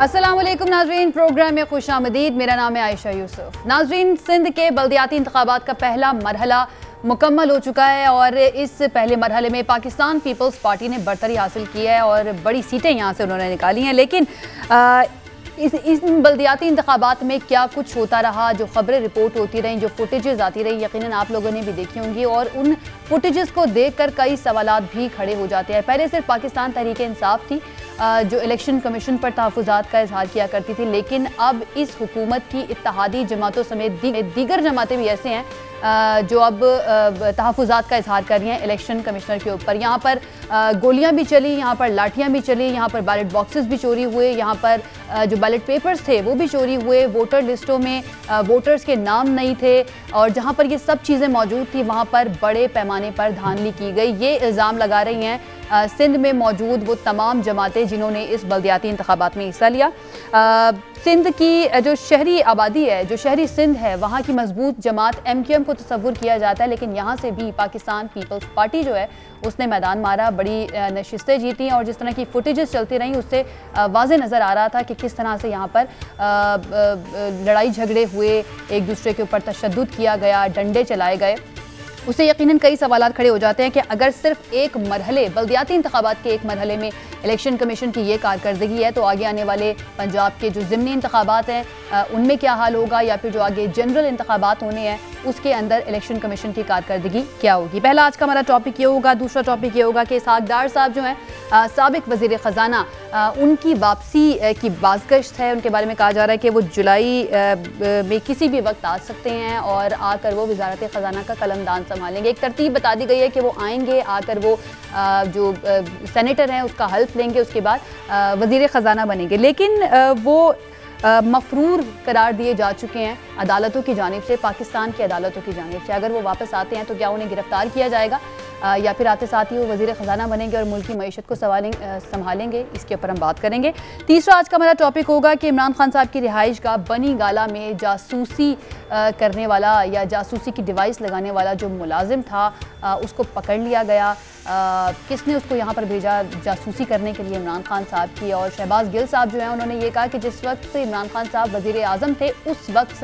अस्सलाम वालेकुम नाजरीन, प्रोग्राम में खुश आमदीद। मेरा नाम है आयशा यूसुफ। नाजरीन, सिंध के बल्दियाती इंतखाबात का पहला मरहला मुकम्मल हो चुका है और इस पहले मरहले में पाकिस्तान पीपल्स पार्टी ने बरतरी हासिल की है और बड़ी सीटें यहाँ से उन्होंने निकाली हैं। लेकिन इस बल्दियाती इंतखाबात में क्या कुछ होता रहा, जो खबरें रिपोर्ट होती रहीं, जो फुटेजेस आती रही, यकीनन आप लोगों ने भी देखी होंगी और उन फुटेजेस को देखकर कई सवालात भी खड़े हो जाते हैं। पहले सिर्फ पाकिस्तान तहरीक इंसाफ थी जो इलेक्शन कमीशन पर तहफ़्फ़ुज़ात का इजहार किया करती थी, लेकिन अब इस हुकूमत की इत्तेहादी जमातों समेत दीगर जमातें भी ऐसे हैं जो अब तहफ़्फ़ुज़ात का इजहार कर रही हैं इलेक्शन कमिश्नर के ऊपर। यहाँ पर गोलियां भी चली, यहाँ पर लाठियां भी चली, यहाँ पर बैलेट बॉक्सेस भी चोरी हुए, यहाँ पर जो बैलेट पेपर्स थे वो भी चोरी हुए, वोटर लिस्टों में वोटर्स के नाम नहीं थे और जहाँ पर ये सब चीज़ें मौजूद थी वहाँ पर बड़े पैमाने पर धांधली की गई। ये इल्ज़ाम लगा रही हैं सिंध में मौजूद वो तमाम जमातें जिन्होंने इस बल्दियाती इंतखाबात में हिस्सा लिया। सिंध की जो शहरी आबादी है, जो शहरी सिंध है, वहाँ की मजबूत जमात MQM को तस्वुर किया जाता है, लेकिन यहाँ से भी पाकिस्तान पीपल्स पार्टी जो है उसने मैदान मारा, बड़ी नशिस्तें जीती और जिस तरह की फुटेजेस चलती रहीं उससे वाज़े नज़र आ रहा था कि किस तरह से यहाँ पर लड़ाई झगड़े हुए, एक दूसरे के ऊपर तशद्दुद किया गया, डंडे चलाए गए। उससे यकीनन कई सवालात खड़े हो जाते हैं कि अगर सिर्फ एक मरहले बल्दियाती इंतखाबात के एक मरहले में इलेक्शन कमीशन की ये कारकर्दगी है तो आगे आने वाले पंजाब के जो ज़िमनी इंतखाबात हैं उनमें क्या हाल होगा, या फिर जो आगे जनरल इंतखाबात होने हैं उसके अंदर इलेक्शन कमीशन की कारकर्दगी क्या होगी। पहला आज का हमारा टॉपिक ये होगा। दूसरा टॉपिक ये होगा कि इसहाक डार साहब जो हैं साबिक वज़ीर ख़जाना, उनकी वापसी की बाज़गश्त है। उनके बारे में कहा जा रहा है कि वो जुलाई में किसी भी वक्त आ सकते हैं और आकर वो वज़ारत ख़जाना का कलमदान संभालेंगे। एक तरतीब बता दी गई है कि वो आएंगे, आकर वो जो सेनेटर हैं उसका हल्फ लेंगे, उसके बाद वज़ीर ख़जाना बनेंगे। लेकिन वो मफरूर करार दिए जा चुके हैं अदालतों की जानिब से, पाकिस्तान की अदालतों की जानिब से। अगर वो वापस आते हैं तो क्या उन्हें गिरफ्तार किया जाएगा या फिर आते साथ ही वो वज़ीर ख़जाना बनेंगे और मुल्क की मईशत को संभालेंगे, इसके ऊपर हम बात करेंगे। तीसरा आज का हमारा टॉपिक होगा कि इमरान खान साहब की रिहाइश गाह बनी गाला में जासूसी करने वाला या जासूसी की डिवाइस लगाने वाला जो मुलाजिम था उसको पकड़ लिया गया। किसने उसको यहाँ पर भेजा जासूसी करने के लिए इमरान खान साहब की। और शहबाज गिल साहब जो हैं उन्होंने ये कहा कि जिस वक्त इमरान खान साहब वज़ीर आज़म थे उस वक्त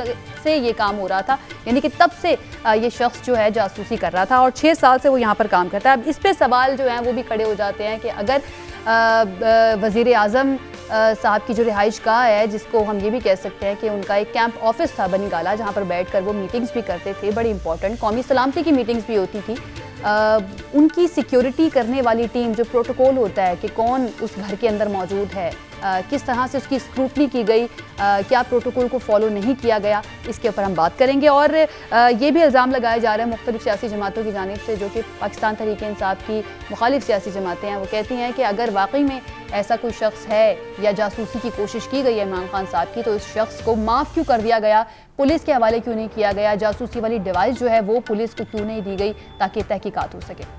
से ये काम हो रहा था, यानी कि तब से ये शख्स जो है जासूसी कर रहा था और 6 साल से वो यहाँ पर काम करता है। अब इस पे सवाल जो हैं वो भी खड़े हो जाते हैं कि अगर वज़ीर आज़म साहब की जो रिहाइश गाह है, जिसको हम ये भी कह सकते हैं कि उनका एक कैंप ऑफिस था बनी गाला, जहाँ पर बैठ कर वो मीटिंग्स भी करते थे, बड़ी इंपॉर्टेंट कौमी सलामती की मीटिंग्स भी होती थी, उनकी सिक्योरिटी करने वाली टीम, जो प्रोटोकॉल होता है कि कौन उस घर के अंदर मौजूद है, किस तरह से उसकी स्क्रूटनी की गई, क्या प्रोटोकॉल को फॉलो नहीं किया गया, इसके ऊपर हम बात करेंगे। और ये भी इल्ज़ाम लगाया जा रहा है मुख्तलिफ सियासी जमातों की जानिब से, जो कि पाकिस्तान तहरीक इंसाफ की मुखालिफ सियासी जमातें हैं, वो कहती हैं कि अगर वाकई में ऐसा कोई शख्स है या जासूसी की कोशिश की गई है इमरान खान साहब की, तो इस शख्स को माफ़ क्यों कर दिया गया, पुलिस के हवाले क्यों नहीं किया गया, जासूसी वाली डिवाइस जो है वो पुलिस को क्यों नहीं दी गई ताकि तहकीकात हो सके।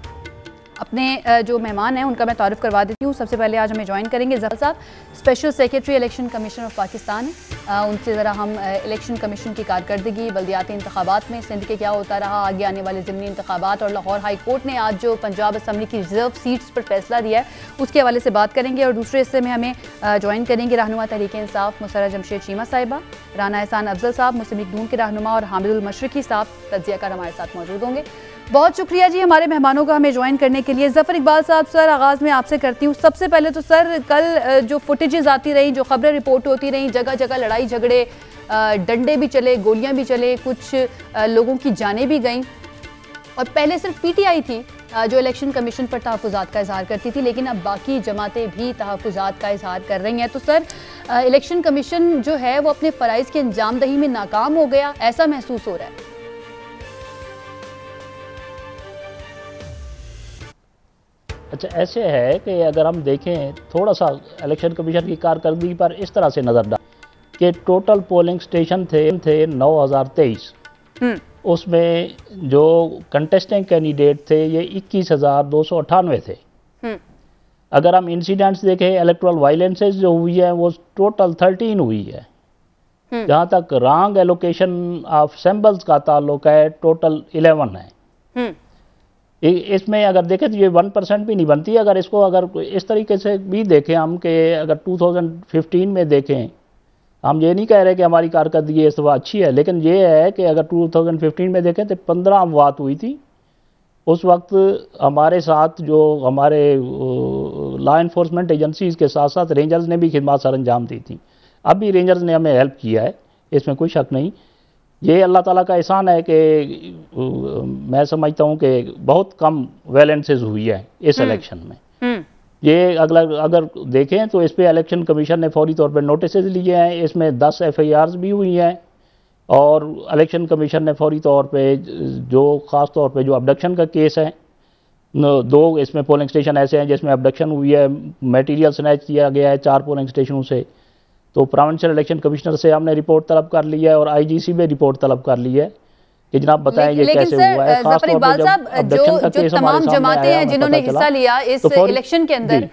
अपने जो मेहमान हैं उनका मैं तारुफ करवा देती हूँ। सबसे पहले आज हमें ज्वाइन करेंगे ज़फ़र साहब, special secretary election commission of Pakistan है। उनसे ज़रा हम इलेक्शन कमीशन की कारकर्दगी, बल्दियाती इंतखाबात में सिंध के क्या होता रहा, आगे आने वाले ज़िमनी इंतखाबात और लाहौर हाई कोर्ट ने आज जो पंजाब असम्बली की रिजर्व सीट्स पर फैसला दिया है उसके हवाले से बात करेंगे। और दूसरे हिस्से में हमें ज्वाइन करेंगे रहनुमा तहरीक इंसाफ मुसर्रा जमशेद चीमा साहिबा, राना एहसान अफजल साहब मुस्लिम लीग नून के रहनुमा और हामिदुल मशरिकी साहब तज्ज़ियाकार हमारे साथ मौजूद होंगे। बहुत शुक्रिया जी हमारे मेहमानों का हमें ज्वाइन करने के लिए। ज़फ़र इकबाल साहब, सर आगाज़ में आपसे करती हूँ। सबसे पहले तो सर कल जो फुटेजेस आती रही, जो खबरें रिपोर्ट होती रहीं, जगह जगह लड़ाई झगड़े, डंडे भी चले, गोलियां भी चले, कुछ लोगों की जानें भी गईं और पहले सिर्फ PTI थी जो इलेक्शन कमीशन पर तहफ़्फ़ुज़ात का इजहार करती थी, लेकिन अब बाकी जमातें भी तहफ़्फ़ुज़ात का इजहार कर रही हैं। तो सर इलेक्शन कमीशन जो है वो अपने फ़राइज़ की अंजामदही में नाकाम हो गया, ऐसा महसूस हो रहा है? अच्छा, ऐसे है कि अगर हम देखें थोड़ा सा इलेक्शन कमीशन की कारकर्दगी पर इस तरह से नज़र डाल कि टोटल पोलिंग स्टेशन थे 9023, उसमें जो कंटेस्टिंग कैंडिडेट थे ये 21,298 थे। अगर हम इंसिडेंट्स देखें, इलेक्टोरल वायलेंसेस जो हुई है वो टोटल 13 हुई है। जहाँ तक रॉन्ग एलोकेशन ऑफ सिंबल्स का ताल्लुक है टोटल 11 है। इसमें अगर देखें तो ये 1% भी नहीं बनती। अगर इसको अगर इस तरीके से भी देखें हम कि अगर 2015 में देखें, हम ये नहीं कह रहे कि हमारी कारकर्दगी इस दफ़ा अच्छी है, लेकिन ये है कि अगर 2015 में देखें तो 15 अमवात हुई थी। उस वक्त हमारे साथ जो हमारे लॉ इन्फोर्समेंट एजेंसीज़ के साथ साथ रेंजर्स ने भी खिदमत सर अंजाम दी थी। अब भी रेंजर्स ने हमें हेल्प किया है, इसमें कोई शक नहीं। ये अल्लाह ताला का एहसान है कि मैं समझता हूँ कि बहुत कम वायलेंसेस हुई है इस इलेक्शन में। ये अगर देखें तो इस पे इलेक्शन कमीशन ने फौरी तौर पर नोटिस लिए हैं। इसमें 10 FIRs भी हुई हैं और इलेक्शन कमीशन ने फौरी तौर पे जो ख़ास तौर पे जो अबडक्शन का केस है, 2 इसमें पोलिंग स्टेशन ऐसे हैं जिसमें अबडक्शन हुई है, मटेरियल स्नैच किया गया है 4 पोलिंग स्टेशनों से। तो प्रोविंशियल इलेक्शन कमिश्नर से हमने रिपोर्ट तलब कर ली है और IGC में रिपोर्ट तलब कर ली है कि जनाब बताएं ये कैसे हुआ है। खास तौर पे जो तमाम जमातें हैं जिन्होंने हिस्सा लिया इस इलेक्शन के अंदर,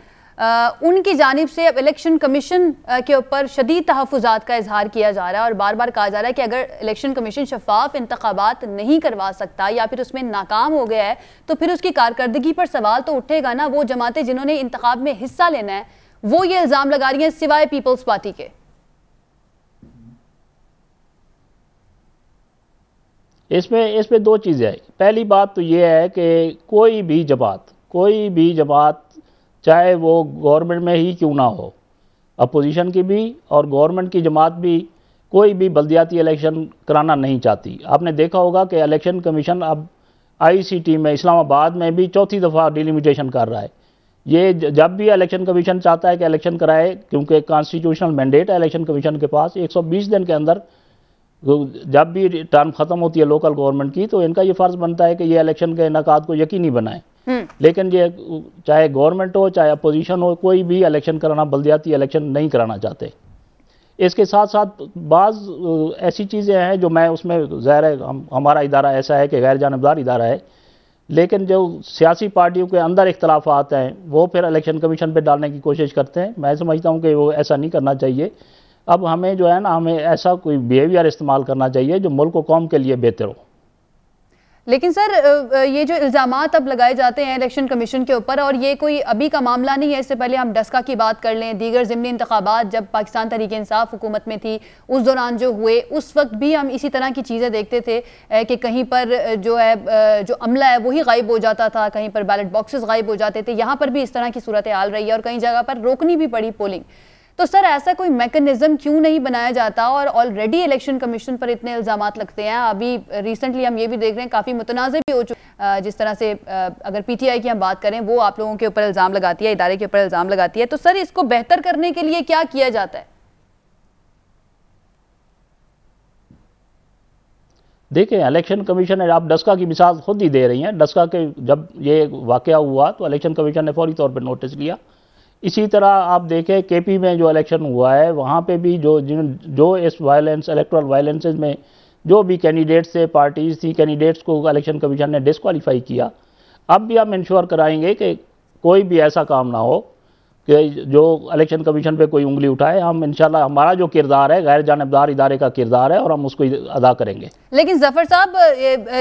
उनकी जानिब से अब इलेक्शन कमीशन के ऊपर शदीद तहफ़्फ़ुज़ात का इजहार किया जा रहा है और बार बार कहा जा रहा है कि अगर इलेक्शन कमीशन शफाफ इंतखाबात नहीं करवा सकता या फिर उसमें नाकाम हो गया है तो फिर उसकी कारकर्दगी पर सवाल तो उठेगा ना। वो जमातें जिन्होंने इंतखाब में हिस्सा लेना है वो ये इल्ज़ाम लगा रही हैं सिवाय पीपल्स पार्टी के। इसमें 2 चीज़ें हैं। पहली बात तो ये है कि कोई भी जमात चाहे वो गवर्नमेंट में ही क्यों ना हो, अपोजिशन की भी और गवर्नमेंट की जमात भी, कोई भी बल्दियाती इलेक्शन कराना नहीं चाहती। आपने देखा होगा कि इलेक्शन कमीशन अब ICT में इस्लामाबाद में भी 4थी दफ़ा डिलिमिटेशन कर रहा है। ये जब भी इलेक्शन कमीशन चाहता है कि इलेक्शन कराए, क्योंकि कॉन्स्टिट्यूशनल मैंडेट है इलेक्शन कमीशन के पास, 120 दिन के अंदर जब भी टर्म ख़त्म होती है लोकल गवर्नमेंट की तो इनका ये फ़र्ज़ बनता है कि ये इलेक्शन के इनेकाद को यकीनी बनाएं। लेकिन ये चाहे गवर्नमेंट हो चाहे अपोजिशन हो, कोई भी इलेक्शन कराना, बल्दियाती इलेक्शन नहीं कराना चाहते। इसके साथ साथ बाज़ ऐसी चीज़ें हैं जो मैं उसमें ज़ाहिर है हमारा इदारा ऐसा है कि गैर जानिबदार इदारा है, लेकिन जो सियासी पार्टियों के अंदर इख्तलाफात हैं वो फिर इलेक्शन कमीशन पर डालने की कोशिश करते हैं। मैं समझता हूँ कि वो ऐसा नहीं करना चाहिए। अब हमें जो है ना, हमें ऐसा कोई बिहेवियर इस्तेमाल करना चाहिए जो मुल्क व कौम के लिए बेहतर हो। लेकिन सर ये जो इल्ज़ामात अब लगाए जाते हैं इलेक्शन कमीशन के ऊपर, और ये कोई अभी का मामला नहीं है, इससे पहले हम डस्का की बात कर लें, दीगर ज़िमनी इंतखाबात जब पाकिस्तान तहरीक-ए-इंसाफ हुकूमत में थी उस दौरान जो हुए, उस वक्त भी हम इसी तरह की चीज़ें देखते थे कि कहीं पर जो है जो अमला है वही गायब हो जाता था, कहीं पर बैलेट बॉक्सेस गायब हो जाते थे। यहाँ पर भी इस तरह की सूरत हाल रही है और कई जगह पर रोकनी भी पड़ी पोलिंग। तो सर ऐसा कोई मैकेनिज्म क्यों नहीं बनाया जाता? और ऑलरेडी इलेक्शन कमीशन पर इतने इल्ज़ामात लगते हैं, अभी रिसेंटली हम ये भी देख रहे हैं काफ़ी मुतनाज़ भी हो चुके, जिस तरह से अगर PTI की हम बात करें वो आप लोगों के ऊपर इल्ज़ाम लगाती है, इदारे के ऊपर इल्ज़ाम लगाती है। तो सर इसको बेहतर करने के लिए क्या किया जाता है? देखिए, इलेक्शन कमीशन है, आप डस्का की मिसाल खुद ही दे रही हैं। डस्का के जब ये वाक़या हुआ तो इलेक्शन कमीशन ने फौरी तौर पर नोटिस लिया। इसी तरह आप देखें KP में जो इलेक्शन हुआ है वहाँ पे भी जो इस वायलेंस, इलेक्टोरल वायलेंसेस में जो भी कैंडिडेट्स थे, पार्टीज़ थी, कैंडिडेट्स को इलेक्शन कमीशन ने डिस्क्वालीफाई किया। अब भी हम इंश्योर कराएंगे कि कोई भी ऐसा काम ना हो कि जो इलेक्शन कमीशन पे कोई उंगली उठाए। हम इंशाल्लाह, हमारा जो किरदार है गैर जानिबदार इदारे का किरदार है और हम उसको अदा करेंगे। लेकिन जफर साहब,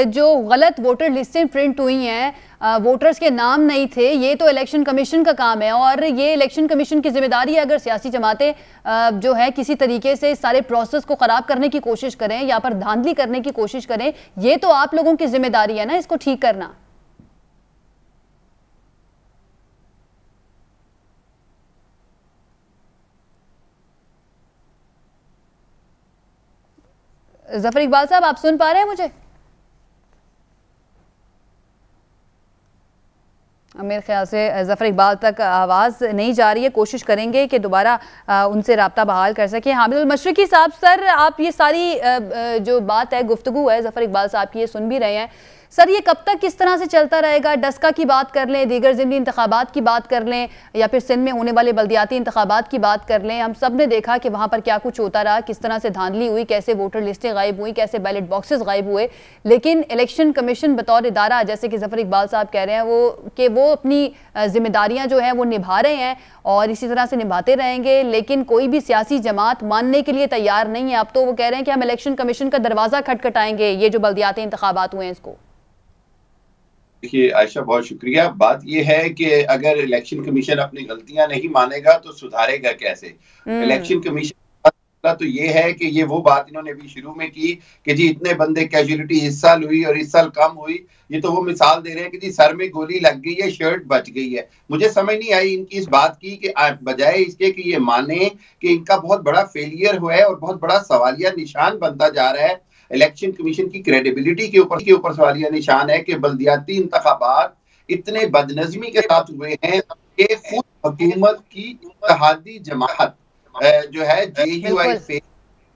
जो गलत वोटर लिस्टें प्रिंट हुई हैं, वोटर्स के नाम नहीं थे, ये तो इलेक्शन कमीशन का काम है और ये इलेक्शन कमीशन की जिम्मेदारी है। अगर सियासी जमातें जो है किसी तरीके से सारे प्रोसेस को ख़राब करने की कोशिश करें या पर धांधली करने की कोशिश करें, ये तो आप लोगों की जिम्मेदारी है ना इसको ठीक करना। जफर इकबाल साहब, आप सुन पा रहे हैं मुझे? मेरे ख्याल से जफर इकबाल तक आवाज़ नहीं जा रही है। कोशिश करेंगे कि दोबारा उनसे रब्ता बहाल कर सकें। हामिदुल मशरिकी साहब, सर आप ये सारी जो बात है, गुफ्तगू है जफर इकबाल साहब की, ये सुन भी रहे हैं। सर ये कब तक किस तरह से चलता रहेगा? डस्का की बात कर लें, दीगर ज़िमनी इंतखाबात की बात कर लें या फिर सिंध में होने वाले बल्दियाती इंतखाबात की बात कर लें, हम सब ने देखा कि वहाँ पर क्या कुछ होता रहा, किस तरह से धांधली हुई, कैसे वोटर लिस्टें गायब हुई, कैसे बैलेट बॉक्सेस गायब हुए। लेकिन इलेक्शन कमीशन बतौर इदारा, जैसे कि जफर इकबाल साहब कह रहे हैं वो अपनी जिम्मेदारियाँ जो हैं वो निभा रहे हैं और इसी तरह से निभाते रहेंगे। लेकिन कोई भी सियासी जमात मानने के लिए तैयार नहीं है। अब तो वो कह रहे हैं कि हम इलेक्शन कमीशन का दरवाज़ा खटखटाएंगे ये जो बल्दियाती इंतखाबात हुए हैं इसको। देखिए आयशा, बहुत शुक्रिया। बात यह है कि अगर इलेक्शन कमीशन अपनी गलतियां नहीं मानेगा तो सुधारेगा कैसे? इलेक्शन कमीशन तो ये है कि ये वो बात इन्होंने भी शुरू में की कि जी इतने बंदे कैजुअलिटी इस साल हुई और इस साल कम हुई। ये तो वो मिसाल दे रहे हैं कि जी सर में गोली लग गई है, शर्ट बच गई है। मुझे समझ नहीं आई इनकी इस बात की कि बजाय इसके कि ये माने कि इनका बहुत बड़ा फेलियर हुआ है और बहुत बड़ा सवालिया निशान बनता जा रहा है इलेक्शन कमीशन की क्रेडिबिलिटी के ऊपर सवालिया निशान है कि बल्दियाती इंतखाबात इतने बदनज़मी के साथ हुए हैं कि खुद हुकूमत की इत्तेहादी जमात जो है JUI से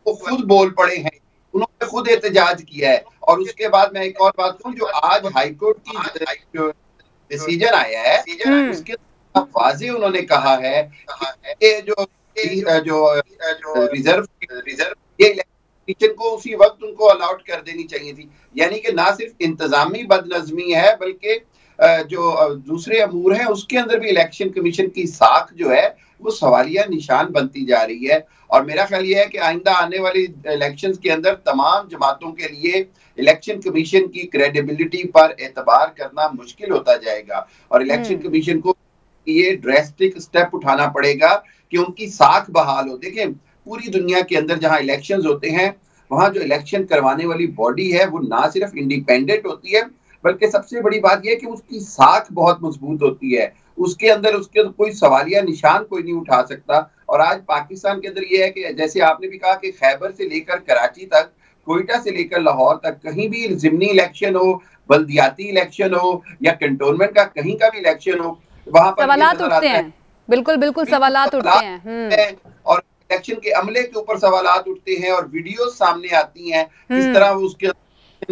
वो खुद बोल पड़े हैं, उन्होंने खुद एहतजाज किया है। और उसके बाद मैं एक और बात कहूं, जो आज हाईकोर्ट की जो डिसीजन आया है उसके वाज़े उन्होंने कहा है कि जो रिजर्व ये इलेक्शन को उसी वक्त उनको अलॉट कर देनी चाहिए थी। यानी कि ना सिर्फ इंतजामी बदनज़मी है बल्कि जो दूसरे अमूर हैं उसके अंदर भी इलेक्शन कमीशन की साख जो है वो सवालिया निशान बनती जा रही है। और मेरा ख्याल ये है कि आइंदा आने वाली इलेक्शंस के अंदर तमाम जमातों के लिए इलेक्शन कमीशन की क्रेडिबिलिटी पर एतबार करना मुश्किल होता जाएगा और इलेक्शन कमीशन को ये ड्रेस्टिक स्टेप उठाना पड़ेगा कि उनकी साख बहाल हो। देखें, पूरी दुनिया के अंदर जहां इलेक्शंस होते हैं वहां जो इलेक्शन करवाने वाली बॉडी है वो ना सिर्फ इंडिपेंडेंट होती है बल्कि सबसे बड़ी बात यह है कि उसकी साख बहुत मजबूत होती है। उसके अंदर कोई सवालिया निशान कोई नहीं उठा सकता। और आज पाकिस्तान के अंदर यह है कि जैसे आपने भी कहा कि खैबर से लेकर कराची तक, कोयटा से लेकर लाहौर तक कहीं भी ज़िमनी इलेक्शन हो, बल्दियाती इलेक्शन हो या कंटोनमेंट का कहीं का भी इलेक्शन हो, वहां पर सवालात उठते हैं। बिल्कुल सवालात उठते हैं और इलेक्शन के अमले के ऊपर सवालात उठते हैं और वीडियो सामने आती हैं किस तरह उसके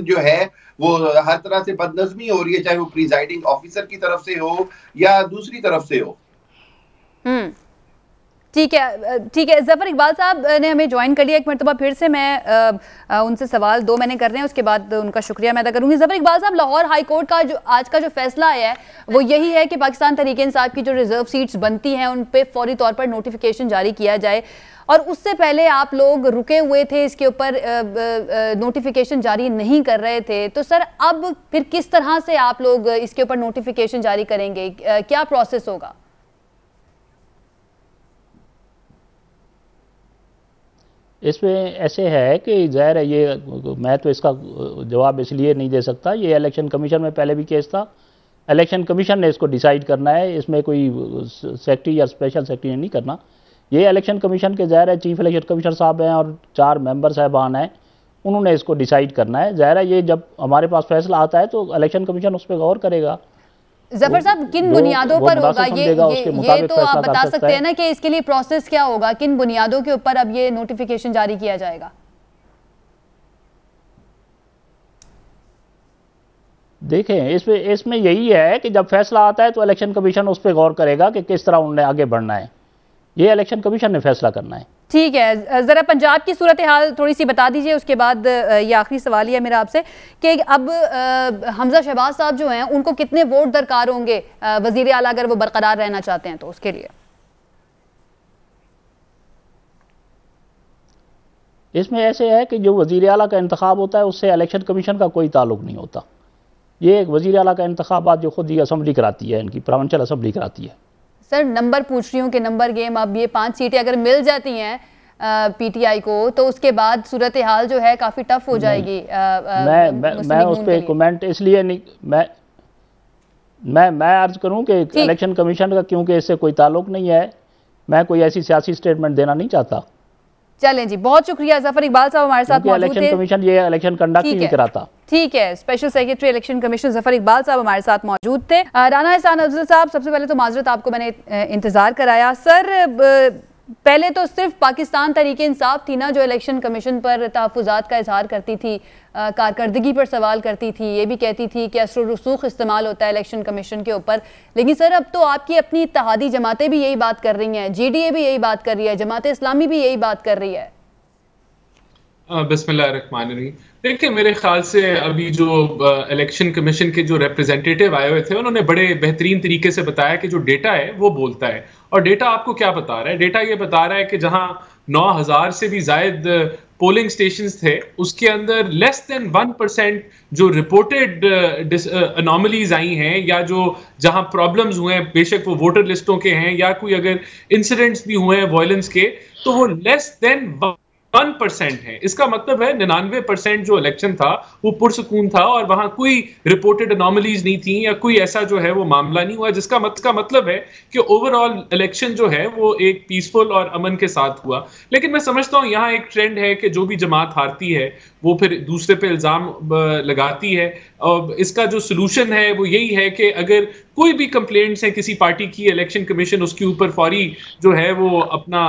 जो है वो हर तरह से बदनज़मी हो रही है, चाहे वो प्रिजाइडिंग ऑफिसर की तरफ से हो या दूसरी तरफ से हो। ठीक है। जफर इकबाल साहब ने हमें ज्वाइन कर लिया। एक मरतबा फिर से मैं उनसे सवाल दो मैंने करने हैं, उसके बाद उनका शुक्रिया मैं अदा करूंगी। जफर इकबाल साहब, लाहौर हाई कोर्ट का जो आज का जो फैसला आया है वो यही है कि पाकिस्तान तहरीक इंसाफ की जो रिजर्व सीट्स बनती हैं उन पे फौरी तौर पर नोटिफिकेशन जारी किया जाए, और उससे पहले आप लोग रुके हुए थे, इसके ऊपर नोटिफिकेशन जारी नहीं कर रहे थे। तो सर अब फिर किस तरह से आप लोग इसके ऊपर नोटिफिकेशन जारी करेंगे, क्या प्रोसेस होगा? इसमें ऐसे है कि ज़ाहिर है ये मैं तो इसका जवाब इसलिए नहीं दे सकता, ये इलेक्शन कमीशन में पहले भी केस था, इलेक्शन कमीशन ने इसको डिसाइड करना है, इसमें कोई सेक्रेटरी या स्पेशल सेक्रेटरी नहीं करना। ये इलेक्शन कमीशन के ज़ाहिर है चीफ इलेक्शन कमिश्नर साहब हैं और 4 मेंबर साहबान हैं, उन्होंने इसको डिसाइड करना है। ज़ाहिर है ये जब हमारे पास फैसला आता है तो इलेक्शन कमीशन उस पर गौर करेगा। जफर साहब, किन बुनियादों पर होगा ये तो आप बता सकते हैं ना कि इसके लिए प्रोसेस क्या होगा, किन बुनियादों के ऊपर अब ये नोटिफिकेशन जारी किया जाएगा? देखें, इसमें यही है कि जब फैसला आता है तो इलेक्शन कमीशन उस पर गौर करेगा कि किस तरह उन्हें आगे बढ़ना है, ये इलेक्शन कमीशन ने फैसला करना है। ठीक है, ज़रा पंजाब की सूरत हाल थोड़ी सी बता दीजिए, उसके बाद ये आखिरी सवाल है मेरा आपसे कि अब हमजा शहबाज साहब जो हैं उनको कितने वोट दरकार होंगे वज़ीर आला अगर वो बरकरार रहना चाहते हैं तो उसके लिए? इसमें ऐसे है कि जो वज़ीर आला का इंतखाब होता है उससे इलेक्शन कमीशन का कोई ताल्लुक नहीं होता। ये एक वज़ीर आला का इंतखाबात जो खुद ही असम्बली कराती है, इनकी प्रोविंशियल असम्बली कराती है। सर नंबर पूछ रही हूँ कि नंबर गेम, अब ये 5 सीटें अगर मिल जाती हैं PTI को तो उसके बाद सूरत हाल जो है काफ़ी टफ हो जाएगी। मैं उस पर कमेंट इसलिए नहीं, मैं अर्ज करूँ कि इलेक्शन कमीशन का क्योंकि इससे कोई ताल्लुक नहीं है, मैं कोई ऐसी सियासी स्टेटमेंट देना नहीं चाहता। चलें जी, बहुत शुक्रिया। जफर इकबाल साहब हमारे साथ मौजूद थे। इलेक्शन कमीशन ये इलेक्शन कंडक्ट नहीं कराता। ठीक है, special secretary election commission Zafar Iqbal साहब हमारे साथ मौजूद थे। राना एहसान अफजल साहब, सबसे पहले तो माजरत, आपको मैंने इंतजार कराया। सर पहले तो सिर्फ पाकिस्तान तहरीक इंसाफ थी ना जो इलेक्शन कमीशन पर तहफ़्फ़ुज़ात का इजहार करती थी, कारकर्दगी पर सवाल करती थी, ये भी कहती थी कि असर रसूख इस्तेमाल होता है इलेक्शन कमीशन के ऊपर। लेकिन सर अब तो आपकी अपनी इत्तेहादी जमातें भी यही बात कर रही हैं, GDA भी यही बात कर रही है, जमात इस्लामी भी यही बात कर रही है। बिस्मिल्लाहिर्रहमानिर्रहीम। देखिए, मेरे ख्याल से अभी जो इलेक्शन कमीशन के जो रिप्रेजेंटेटिव आए हुए थे उन्होंने बड़े बेहतरीन तरीके से बताया कि जो डेटा है वो बोलता है। और डेटा आपको क्या बता रहा है? डेटा ये बता रहा है कि जहां 9000 से भी जायद पोलिंग स्टेशंस थे उसके अंदर लेस देन 1% जो रिपोर्टेड अनोमलीज आई हैं या जो जहां प्रॉब्लम्स हुए हैं, बेशक वो वोटर लिस्टों के हैं या कोई अगर इंसिडेंट्स भी हुए हैं वायलेंस के, तो वो लेस देन 1% है। इसका मतलब है 99% जो इलेक्शन था वो पुरसुकून था और वहां कोई रिपोर्टेड अनोमलीज नहीं थी या कोई ऐसा जो है वो मामला नहीं हुआ, जिसका मतलब है कि ओवरऑल इलेक्शन जो है वो एक पीसफुल और अमन के साथ हुआ। लेकिन मैं समझता हूं यहाँ एक ट्रेंड है कि जो भी जमात हारती है वो फिर दूसरे पे इल्जाम लगाती है, और इसका जो सोल्यूशन है वो यही है कि अगर कोई भी कंप्लेंट्स हैं किसी पार्टी की, इलेक्शन कमीशन उसके ऊपर फौरी जो है वो अपना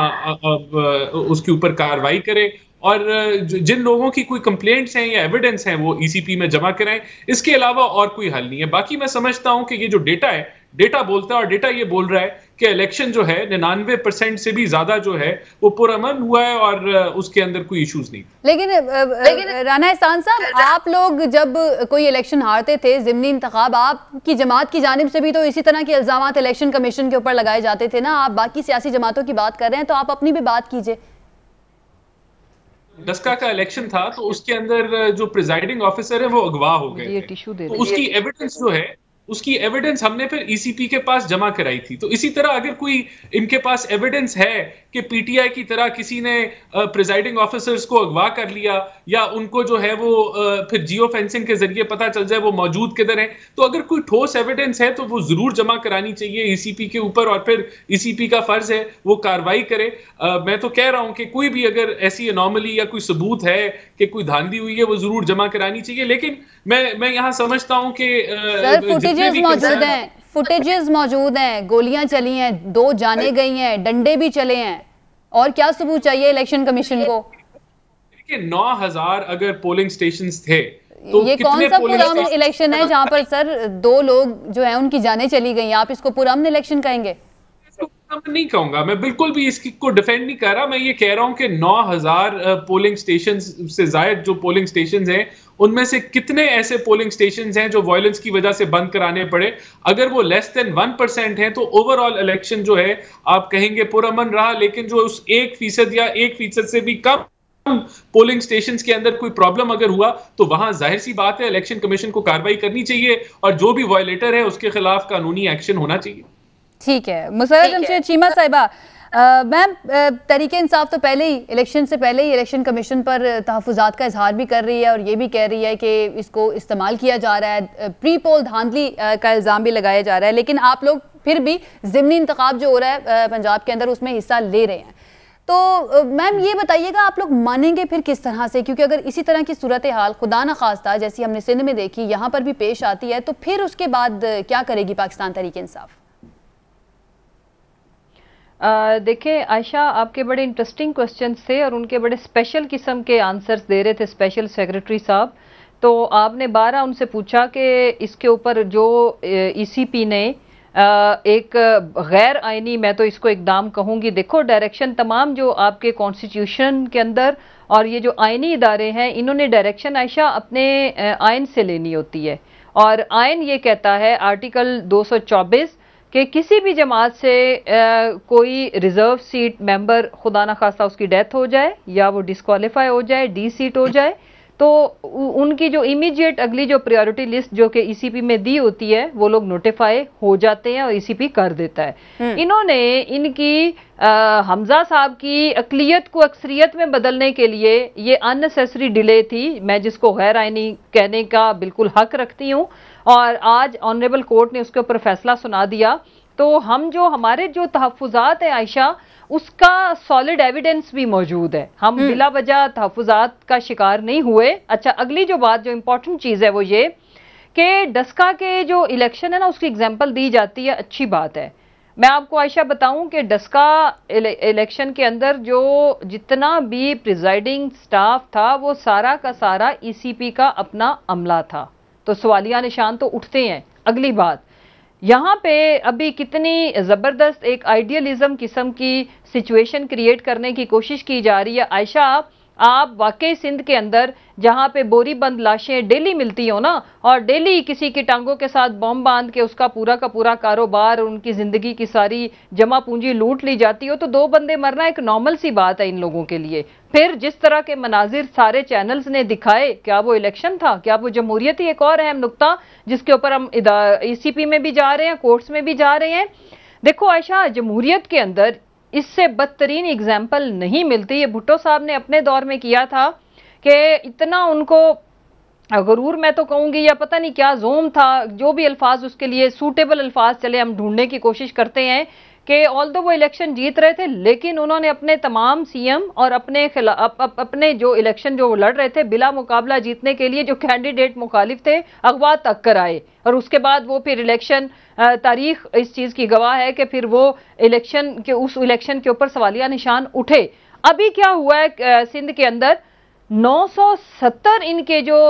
उसके ऊपर कार्रवाई करे और जिन लोगों की कोई कंप्लेंट्स हैं या एविडेंस हैं वो ईसीपी में जमा कराएं। इसके अलावा और कोई हल नहीं है। बाकी मैं समझता हूं कि ये जो डेटा है, डेटा बोलता है और डेटा ये बोल रहा है कि इलेक्शन जो है 99% से भी ज्यादा जो है वो पुरअमन हुआ है और उसके अंदर कोई इश्यूज नहीं। लेकिन राना एहसान साहब, आप लोग जब कोई इलेक्शन हारते थे ज़िमनी इंतखाब, आपकी जमात की जानिब से भी तो इसी तरह के इल्जामात इलेक्शन कमीशन के ऊपर लगाए जाते थे ना। आप बाकी सियासी जमातों की बात कर रहे हैं तो आप अपनी भी बात कीजिए। डस्का का इलेक्शन था तो उसके अंदर जो प्रिजाइडिंग ऑफिसर है वो अगवा हो गए थे, तो उसकी एविडेंस जो है उसकी एविडेंस हमने फिर ईसीपी के पास जमा कराई थी। तो इसी तरह अगर कोई इनके पास एविडेंस है कि पीटीआई की तरह किसी ने प्रिजाइडिंग ऑफिसर्स को अगवा कर लिया या उनको जो है वो फिर जियो फेंसिंग के जरिए पता चल जाए वो मौजूद किधर है, तो अगर कोई ठोस एविडेंस है तो वो जरूर जमा करानी चाहिए ईसीपी के ऊपर और फिर ईसीपी का फर्ज है वो कार्रवाई करे। मैं तो कह रहा हूं कि कोई भी अगर ऐसी अनोमली या कोई सबूत है कि कोई धांधली हुई है वो जरूर जमा करानी चाहिए। लेकिन मैं यहाँ समझता हूं कि फुटेजेस मौजूद हैं, गोलियां चली हैं, 2 जाने गई हैं, डंडे भी चले हैं, और क्या सबूत चाहिए इलेक्शन कमीशन को? देखिए 9000 अगर पोलिंग स्टेशंस थे तो ये कौन सा पुरअमन इलेक्शन है जहां पर सर 2 लोग जो है उनकी जानें चली गई? आप इसको पुरअमन इलेक्शन कहेंगे? मैं नहीं कहूंगा, मैं बिल्कुल भी इसको डिफेंड नहीं कर रहा। मैं ये कह रहा हूं कि 9000 पोलिंग स्टेशन से ज्यादा जो पोलिंग स्टेशन हैं उनमें से कितने ऐसे पोलिंग स्टेशन हैं जो वायलेंस की वजह से बंद कराने पड़े। अगर वो लेस देन 1% है तो ओवरऑल इलेक्शन जो है आप कहेंगे पुरअमन रहा, लेकिन जो उस 1% या 1% से भी कम पोलिंग स्टेशंस के अंदर कोई प्रॉब्लम अगर हुआ तो वहां जाहिर सी बात है इलेक्शन कमीशन को कार्रवाई करनी चाहिए और जो भी वायलेटर है उसके खिलाफ कानूनी एक्शन होना चाहिए। ठीक है। मुसर्रत जमशेद चीमा साहिबा, मैम तहरीक इंसाफ तो पहले ही इलेक्शन से पहले ही इलेक्शन कमीशन पर तहफ़्फ़ुज़ात का इजहार भी कर रही है और ये भी कह रही है कि इसको इस्तेमाल किया जा रहा है, प्री पोल धांधली का इल्ज़ाम भी लगाया जा रहा है, लेकिन आप लोग फिर भी ज़िमनी इंतखाब जो हो रहा है पंजाब के अंदर उसमें हिस्सा ले रहे हैं। तो मैम ये बताइएगा आप लोग मानेंगे फिर किस तरह से? क्योंकि अगर इसी तरह की सूरत हाल खुदा न खास्ता जैसी हमने सिंध में देखी यहाँ पर भी पेश आती है तो फिर उसके बाद क्या करेगी पाकिस्तान तहरीक इंसाफ? देखिए आयशा, आपके बड़े इंटरेस्टिंग क्वेश्चंस थे और उनके बड़े स्पेशल किस्म के आंसर्स दे रहे थे स्पेशल सेक्रेटरी साहब। तो आपने 12 उनसे पूछा कि इसके ऊपर जो ईसीपी ने एक गैर आइनी, मैं तो इसको इकदाम कहूंगी, देखो डायरेक्शन तमाम जो आपके कॉन्स्टिट्यूशन के अंदर और ये जो आइनी इदारे हैं इन्होंने डायरेक्शन आयशा अपने आइन से लेनी होती है और आइन ये कहता है आर्टिकल 224 कि किसी भी जमात से कोई रिजर्व सीट मेंबर खुदा ना खास्ता उसकी डेथ हो जाए या वो डिस्क्वालीफाई हो जाए, डी सीट हो जाए, तो उनकी जो इमीडिएट अगली जो प्रायोरिटी लिस्ट जो कि ईसीपी में दी होती है वो लोग नोटिफाई हो जाते हैं और ईसीपी कर देता है। इन्होंने इनकी हमजा साहब की अकलियत को अक्सरियत में बदलने के लिए ये अननेसेसरी डिले थी, मैं जिसको गैर आइनी कहने का बिल्कुल हक रखती हूँ, और आज ऑनरेबल कोर्ट ने उसके ऊपर फैसला सुना दिया। तो हम जो हमारे जो तहफ़्फ़ुज़ात है आयशा उसका सॉलिड एविडेंस भी मौजूद है, हम बिला वजह तहफ़्फ़ुज़ात का शिकार नहीं हुए। अच्छा, अगली जो बात जो इम्पोर्टेंट चीज़ है वो ये कि डस्का के जो इलेक्शन है ना उसकी एग्जाम्पल दी जाती है, अच्छी बात है। मैं आपको आयशा बताऊं कि डस्का इलेक्शन के अंदर जो जितना भी प्रिजाइडिंग स्टाफ था वो सारा का सारा ईसीपी का अपना अमला था, तो सवालिया निशान तो उठते हैं। अगली बात, यहाँ पे अभी कितनी ज़बरदस्त एक आइडियलिज्म किस्म की सिचुएशन क्रिएट करने की कोशिश की जा रही है आयशा। आप वाकई सिंध के अंदर जहां पे बोरी बंद लाशें डेली मिलती हो ना, और डेली किसी की टांगों के साथ बम बांध के उसका पूरा का पूरा कारोबार, उनकी जिंदगी की सारी जमा पूंजी लूट ली जाती हो, तो 2 बंदे मरना एक नॉर्मल सी बात है इन लोगों के लिए। फिर जिस तरह के मनाजिर सारे चैनल्स ने दिखाए, क्या वो इलेक्शन था, क्या वो जमहूरियत ही? एक और अहम नुक्ता जिसके ऊपर हम ECP में भी जा रहे हैं, कोर्ट्स में भी जा रहे हैं। देखो आयशा, जमहूरियत के अंदर इससे बदतरीन एग्जाम्पल नहीं मिलती। ये भुट्टो साहब ने अपने दौर में किया था कि इतना उनको गुरूर, मैं तो कहूंगी, या पता नहीं क्या जोम था, जो भी अल्फाज उसके लिए सूटेबल अल्फाज चले हम ढूंढने की कोशिश करते हैं, कि ऑल्दो वो इलेक्शन जीत रहे थे लेकिन उन्होंने अपने तमाम CM और अपने जो इलेक्शन जो लड़ रहे थे बिला मुकाबला जीतने के लिए जो कैंडिडेट मुखालिफ थे अगवा तक कराए, और उसके बाद वो फिर इलेक्शन, तारीख इस चीज की गवाह है कि फिर वो उस इलेक्शन के ऊपर सवालिया निशान उठे। अभी क्या हुआ है सिंध के अंदर, 970 इनके जो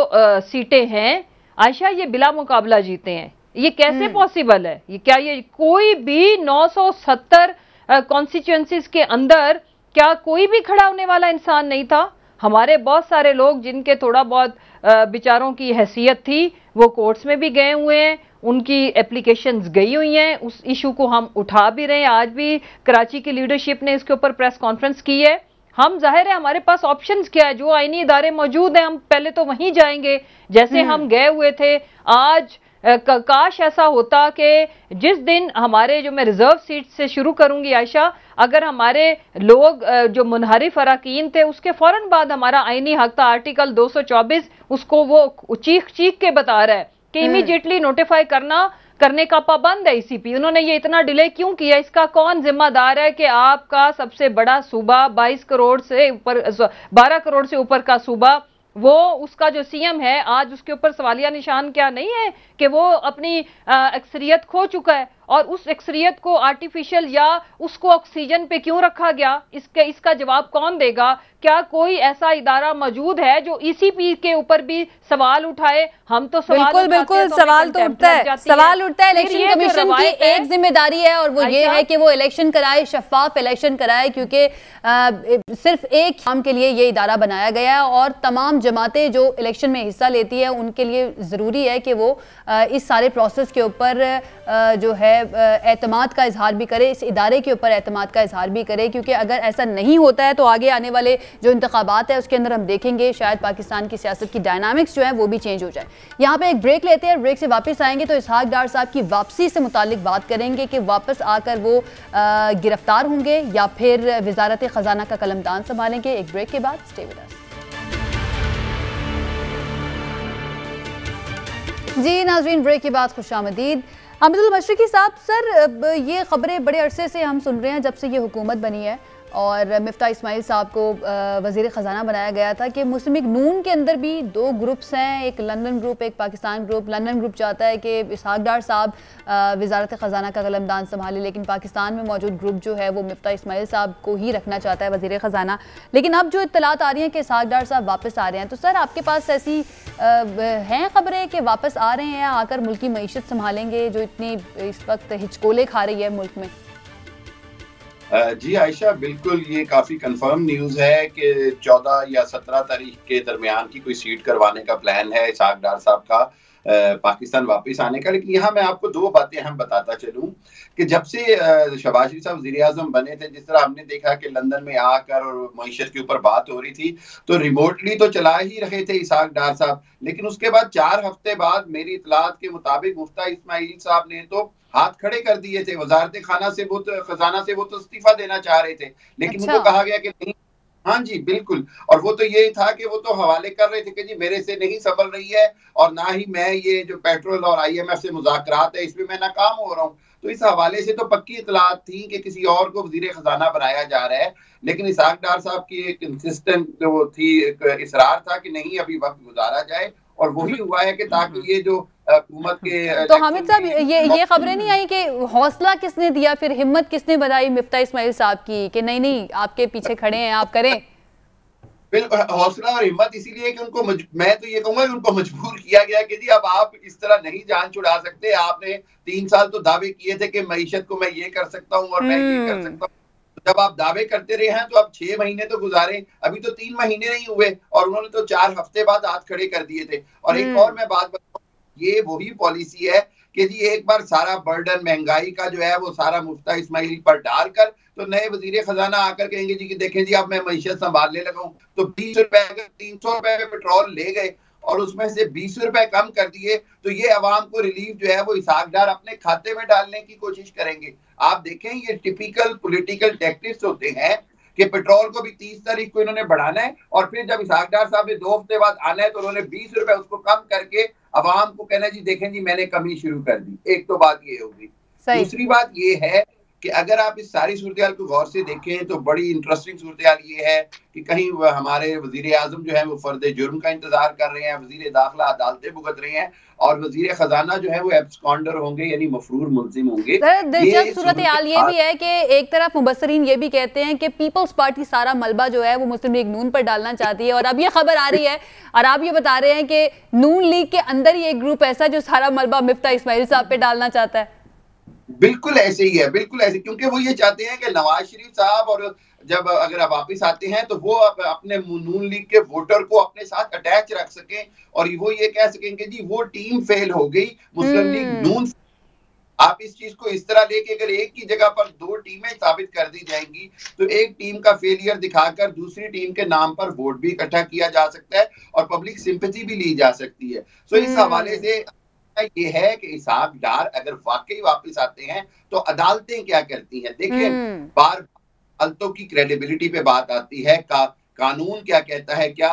सीटें हैं आयशा, ये बिला मुकाबला जीते हैं। ये कैसे पॉसिबल है? ये क्या ये कोई भी 970 कॉन्स्टिट्यूएंसीज के अंदर क्या कोई भी खड़ा होने वाला इंसान नहीं था? हमारे बहुत सारे लोग जिनके थोड़ा बहुत बेचारों की हैसियत थी वो कोर्ट्स में भी गए हुए हैं, उनकी एप्लीकेशंस गई हुई हैं, उस इशू को हम उठा भी रहे हैं। आज भी कराची की लीडरशिप ने इसके ऊपर प्रेस कॉन्फ्रेंस की है। हम जाहिर है हमारे पास ऑप्शंस क्या है, जो आईनी इदारे मौजूद हैं हम पहले तो वहीं जाएंगे जैसे हम गए हुए थे। आज काश ऐसा होता कि जिस दिन हमारे, जो मैं रिजर्व सीट से शुरू करूंगी आयशा, अगर हमारे लोग जो मुनहरिफ अराकीन थे उसके फौरन बाद हमारा आईनी हक था आर्टिकल 224, उसको वो चीख चीख के बता रहा है कि इमीडिएटली नोटिफाई करने का पाबंद है ECP। उन्होंने ये इतना डिले क्यों किया? इसका कौन जिम्मेदार है कि आपका सबसे बड़ा सूबा 22 करोड़ से ऊपर, 12 करोड़ से ऊपर का सूबा, वो उसका जो CM है आज उसके ऊपर सवालिया निशान क्या नहीं है कि वो अपनी अक्सरियत खो चुका है, और उस अक्सरियत को आर्टिफिशियल या उसको ऑक्सीजन पे क्यों रखा गया? इसका जवाब कौन देगा? क्या कोई ऐसा इदारा मौजूद है जो ECP के ऊपर भी सवाल उठाए? हम तो सवाल बिल्कुल सवाल तो उठता है, सवाल उठता है। इलेक्शन कमीशन की एक जिम्मेदारी है और वो ये है कि वो इलेक्शन कराए, शफाफ इलेक्शन कराए, क्योंकि सिर्फ एक काम के लिए ये इदारा बनाया गया है और तमाम जमातें जो इलेक्शन में हिस्सा लेती है उनके लिए जरूरी है कि वो इस सारे प्रोसेस के ऊपर जो है एतमाद का इजहार भी करे, इस इदारे के ऊपर एतमाद का इजहार भी करे, क्योंकि अगर ऐसा नहीं होता है तो आगे आने वाले जो इंतखाबात है उसके अंदर हम देखेंगे शायद पाकिस्तान की सियासत की डायनामिक्स जो है वो भी चेंज हो जाए। यहाँ पे एक ब्रेक लेते हैं, ब्रेक से वापस आएंगे तो इसहाक डार साहब की वापसी से मुतालिक बात करेंगे कि वापस आकर वो गिरफ्तार होंगे या फिर वजारत खजाना का कलमदान संभालेंगे। एक ब्रेक के बाद स्टे विद अस। जी नाज़रीन, ब्रेक के बाद खुशामदीद। हामिदुल मशरिकी साहब, सर ये खबरें बड़े अरसे से हम सुन रहे हैं जब से ये हुकूमत बनी है और मिफ्ता इस्माइल साहब को वज़ीर ख़जाना बनाया गया था कि मुस्लिम लीग नून के अंदर भी 2 ग्रुप्स हैं, एक लंदन ग्रुप, एक पाकिस्तान ग्रुप। लंदन ग्रुप चाहता है कि इसहाक डार साहब वजारत ख़जाना का कलमदान संभाले, लेकिन पाकिस्तान में मौजूद ग्रुप जो है वो मिफ्ता इस्माइल साहब को ही रखना चाहता है वज़ीर ख़जाना। लेकिन अब जो इत्तलात आ रही हैं कि इसहाक डार साहब वापस आ रहे हैं, तो सर आपके पास ऐसी हैं खबरें कि वापस आ रहे हैं, आकर मुल्क की मईशत संभालेंगे जो इतनी इस वक्त हिचकोले खा रही है मुल्क में? जी आयशा, बिल्कुल ये काफी कंफर्म न्यूज है कि 14 या 17 तारीख के दरमियान की कोई सीट करवाने का प्लान है इसहाक डार साहब का पाकिस्तान वापस आने का। लेकिन यहाँ मैं आपको 2 बातें हम बताता चलूं कि जब से शहबाज शरीफ साहब वज़ीर आज़म बने थे, जिस तरह हमने देखा कि लंदन में आकर और मईशत के ऊपर बात हो रही थी तो रिमोटली तो चला ही रहे थे इसहाक डार साहब, लेकिन उसके बाद 4 हफ्ते बाद मेरी इतलात के मुताबिक मुफ्ता इस्माइल साहब ने तो हाथ खड़े कर दिए थे। वजारत खजाना से वो तो इस्तीफा देना चाह रहे थे, लेकिन उनको कहा गया कि नहीं। हाँ जी बिल्कुल, और वो तो यही था कि वो तो हवाले कर रहे थे कि जी मेरे से नहीं संभल रही है और ना ही मैं ये जो पेट्रोल और IMF से मुज़ाकरात है इसमें मैं नाकाम हो रहा हूँ। तो इस हवाले से तो पक्की इतलात थी कि किसी और को वज़ीर खजाना बनाया जा रहा है, लेकिन इसहाक डार साहब की एक कंसिस्टेंट जो थी, एक इसरार था कि नहीं अभी वक्त गुजारा जाए, और वही हुआ है कि ताकि ये जो हुकूमत के तो हामिद साहब ये खबरें नहीं आई कि हौसला किसने दिया, फिर हिम्मत किसने बनाई मिफ्ता इस्माइल साहब की कि नहीं नहीं आपके पीछे खड़े हैं, आप करें? बिल्कुल, हौसला और हिम्मत इसीलिए कि उनको मैं तो ये कहूंगा कि उनको मजबूर किया गया कि जी अब आप इस तरह नहीं जान छुड़ा सकते। आपने 3 साल तो दावे किए थे कि मईशत को मैं ये कर सकता हूँ और मैं ये कर सकता हूँ। जब आप दावे करते रहे हैं तो अब 6 महीने तो गुजारे, अभी तो 3 महीने नहीं हुए और उन्होंने तो 4 हफ्ते बाद हाथ खड़े कर दिए थे। और एक और मैं बात बताऊं, ये वही पॉलिसी है कि जी एक बार सारा बर्डन महंगाई का जो है वो सारा मुफ्ता इस्माइल पर डालकर तो नए वजीर खजाना आकर कहेंगे जी कि देखें जी अब मैं मईशत संभालने लगा हूं, तो 20 रुपए अगर 300 रुपए में पेट्रोल ले गए और उसमें से 20 रुपए कम कर दिए तो ये अवाम को रिलीफ जो है वो इसहाक डार अपने खाते में डालने की कोशिश करेंगे। आप देखें ये टिपिकल पॉलिटिकल टैक्टिक्स होते हैं कि पेट्रोल को भी 30 तारीख को इन्होंने बढ़ाना है और फिर जब इसहाक डार साहब ने 2 हफ्ते बाद आना है तो उन्होंने 20 रुपए उसको कम करके अवाम को कहना जी देखें जी मैंने कमी शुरू कर दी। एक तो बात ये होगी। दूसरी बात ये है कि अगर आप इस सारी सूरत को गौर से देखें तो बड़ी इंटरेस्टिंग सूरत ये है कि कहीं हमारे वजीर आजम जो है वो फर्द जुर्म का इंतजार कर रहे हैं, वजीर दाखिला अदालतें भुगत रहे हैं और वजीर खजाना जो है वो एब्सकॉन्डर होंगे यानी मफरूर मुलजिम होंगे। दिलचस्प सूरत हाल ये भी है कि एक तरफ मुबस्सरीन ये भी कहते हैं कि पीपल्स पार्टी सारा मलबा जो है वो मुस्लिम लीग नून पर डालना चाहती है और अब ये खबर आ रही है और आप ये बता रहे हैं कि नून लीग के अंदर ही एक ग्रुप ऐसा जो सारा मलबा मिफ्ता इस्माइल साहब पे डालना चाहता है। बिल्कुल ऐसे ही है, बिल्कुल ऐसे, क्योंकि वो ये चाहते हैं कि नवाज शरीफ साहब और जब अगर आप वापस आते हैं तो वो अपने नून लीग के वोटर को अपने साथ अटैच रख सकें और वो ये कह सकें कि जी वो टीम फेल हो गई, मुस्लिम लीग नून। आप इस चीज को इस तरह लेके अगर एक की जगह पर 2 टीमें साबित कर दी जाएंगी तो एक टीम का फेलियर दिखाकर दूसरी टीम के नाम पर वोट भी इकट्ठा किया जा सकता है और पब्लिक सिंपैथी भी ली जा सकती है। सो इस हवाले से ये है कि इसहाक डार अगर वाकई वापस आते हैं तो अदालतें क्या करती हैं। देखिए बार अदालतों की क्रेडिबिलिटी पे बात आती है, कानून क्या कहता है। क्या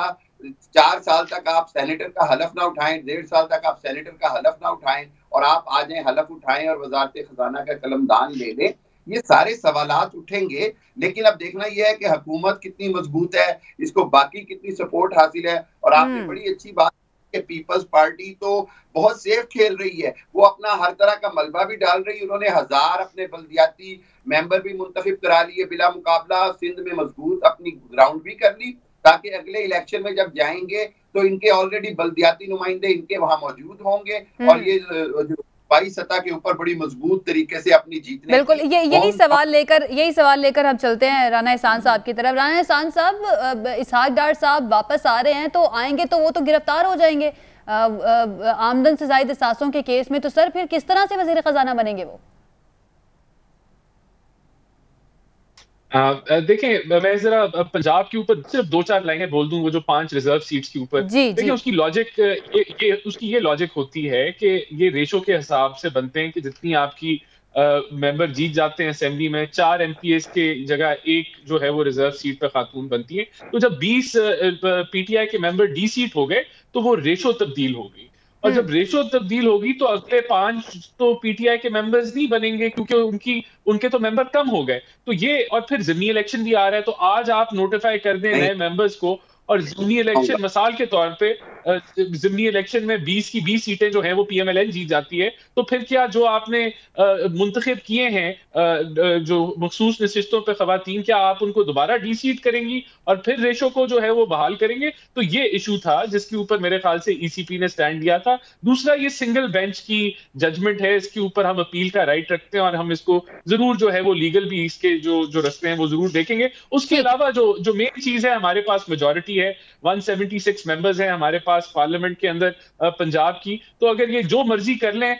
4 साल तक आप सेनेटर का हलफ ना उठाएं, 1.5 साल तक आप सेनेटर का हलफ ना उठाएं और आप आ जाएं हलफ उठाएं और वजारत खजाना का कलमदान ले लें, ये सारे सवालात उठेंगे। लेकिन अब देखना यह है कि हुकूमत कितनी मजबूत है, इसको बाकी कितनी सपोर्ट हासिल है। और आपने बड़ी अच्छी बात, पीपल्स पार्टी तो बहुत सेफ खेल रही है, वो अपना हर तरह का मलबा भी डाल रही है। उन्होंने 1000 अपने बल्दियाती मेंबर भी मुंतखब करा लिए बिला मुकाबला, सिंध में मजबूत अपनी ग्राउंड भी कर ली ताकि अगले इलेक्शन में जब जाएंगे तो इनके ऑलरेडी बल्दियाती नुमाइंदे इनके वहां मौजूद होंगे और ये जो बाई सतह के ऊपर बड़ी मजबूत तरीके से अपनी जीतने। बिल्कुल, यही सवाल लेकर हम चलते हैं राना एहसान साहब की तरफ। राना एहसान साहब, इसहाक डार साहब वापस आ रहे हैं तो आएंगे तो वो तो गिरफ्तार हो जाएंगे आमदन से जायद सासों के केस में, तो सर फिर किस तरह से वजीर खजाना बनेंगे वो? देखें, मैं जरा पंजाब के ऊपर सिर्फ 2-4 लाइनें बोल दूं, वो जो 5 रिजर्व सीट्स के ऊपर। देखिए उसकी लॉजिक उसकी ये लॉजिक होती है कि ये रेशो के हिसाब से बनते हैं कि जितनी आपकी मेंबर जीत जाते हैं असेंबली में, 4 एमपीएस के जगह 1 जो है वो रिजर्व सीट पर खातून बनती है। तो जब 20 पीटीआई के मेंबर डी सीट हो गए तो वो रेशो तब्दील हो गई और जब रेशो तब्दील होगी तो अगले 5 तो पीटीआई के मेंबर्स नहीं बनेंगे क्योंकि उनके तो मेंबर कम हो गए। तो ये, और फिर ज़िमनी इलेक्शन भी आ रहा है, तो आज आप नोटिफाई कर दें नए मेंबर्स को और ज़िमनी इलेक्शन मिसाल के तौर पे ज़िमनी इलेक्शन में 20 की 20 सीटें जो हैं वो पीएमएलएन जीत जाती है, तो फिर क्या जो आपने मुंतखब किए हैं जो मखसूस नशिस्तों पे खवातीन, क्या आप उनको दोबारा डी सीट करेंगी और फिर रेशो को जो है वो बहाल करेंगे? तो ये इशू था जिसके ऊपर मेरे ख्याल से ईसीपी ने स्टैंड लिया था। दूसरा, ये सिंगल बेंच की जजमेंट है, इसके ऊपर हम अपील का राइट रखते हैं और हम इसको जरूर जो है वो लीगल भी इसके जो रस्ते हैं वो जरूर देखेंगे। उसके अलावा जो मेन चीज है, हमारे पास मेजॉरिटी है, 176 मेंबर्स हैं हमारे पास पार्लियामेंट के अंदर पंजाब की। तो अगर ये जो मर्जी कर लें,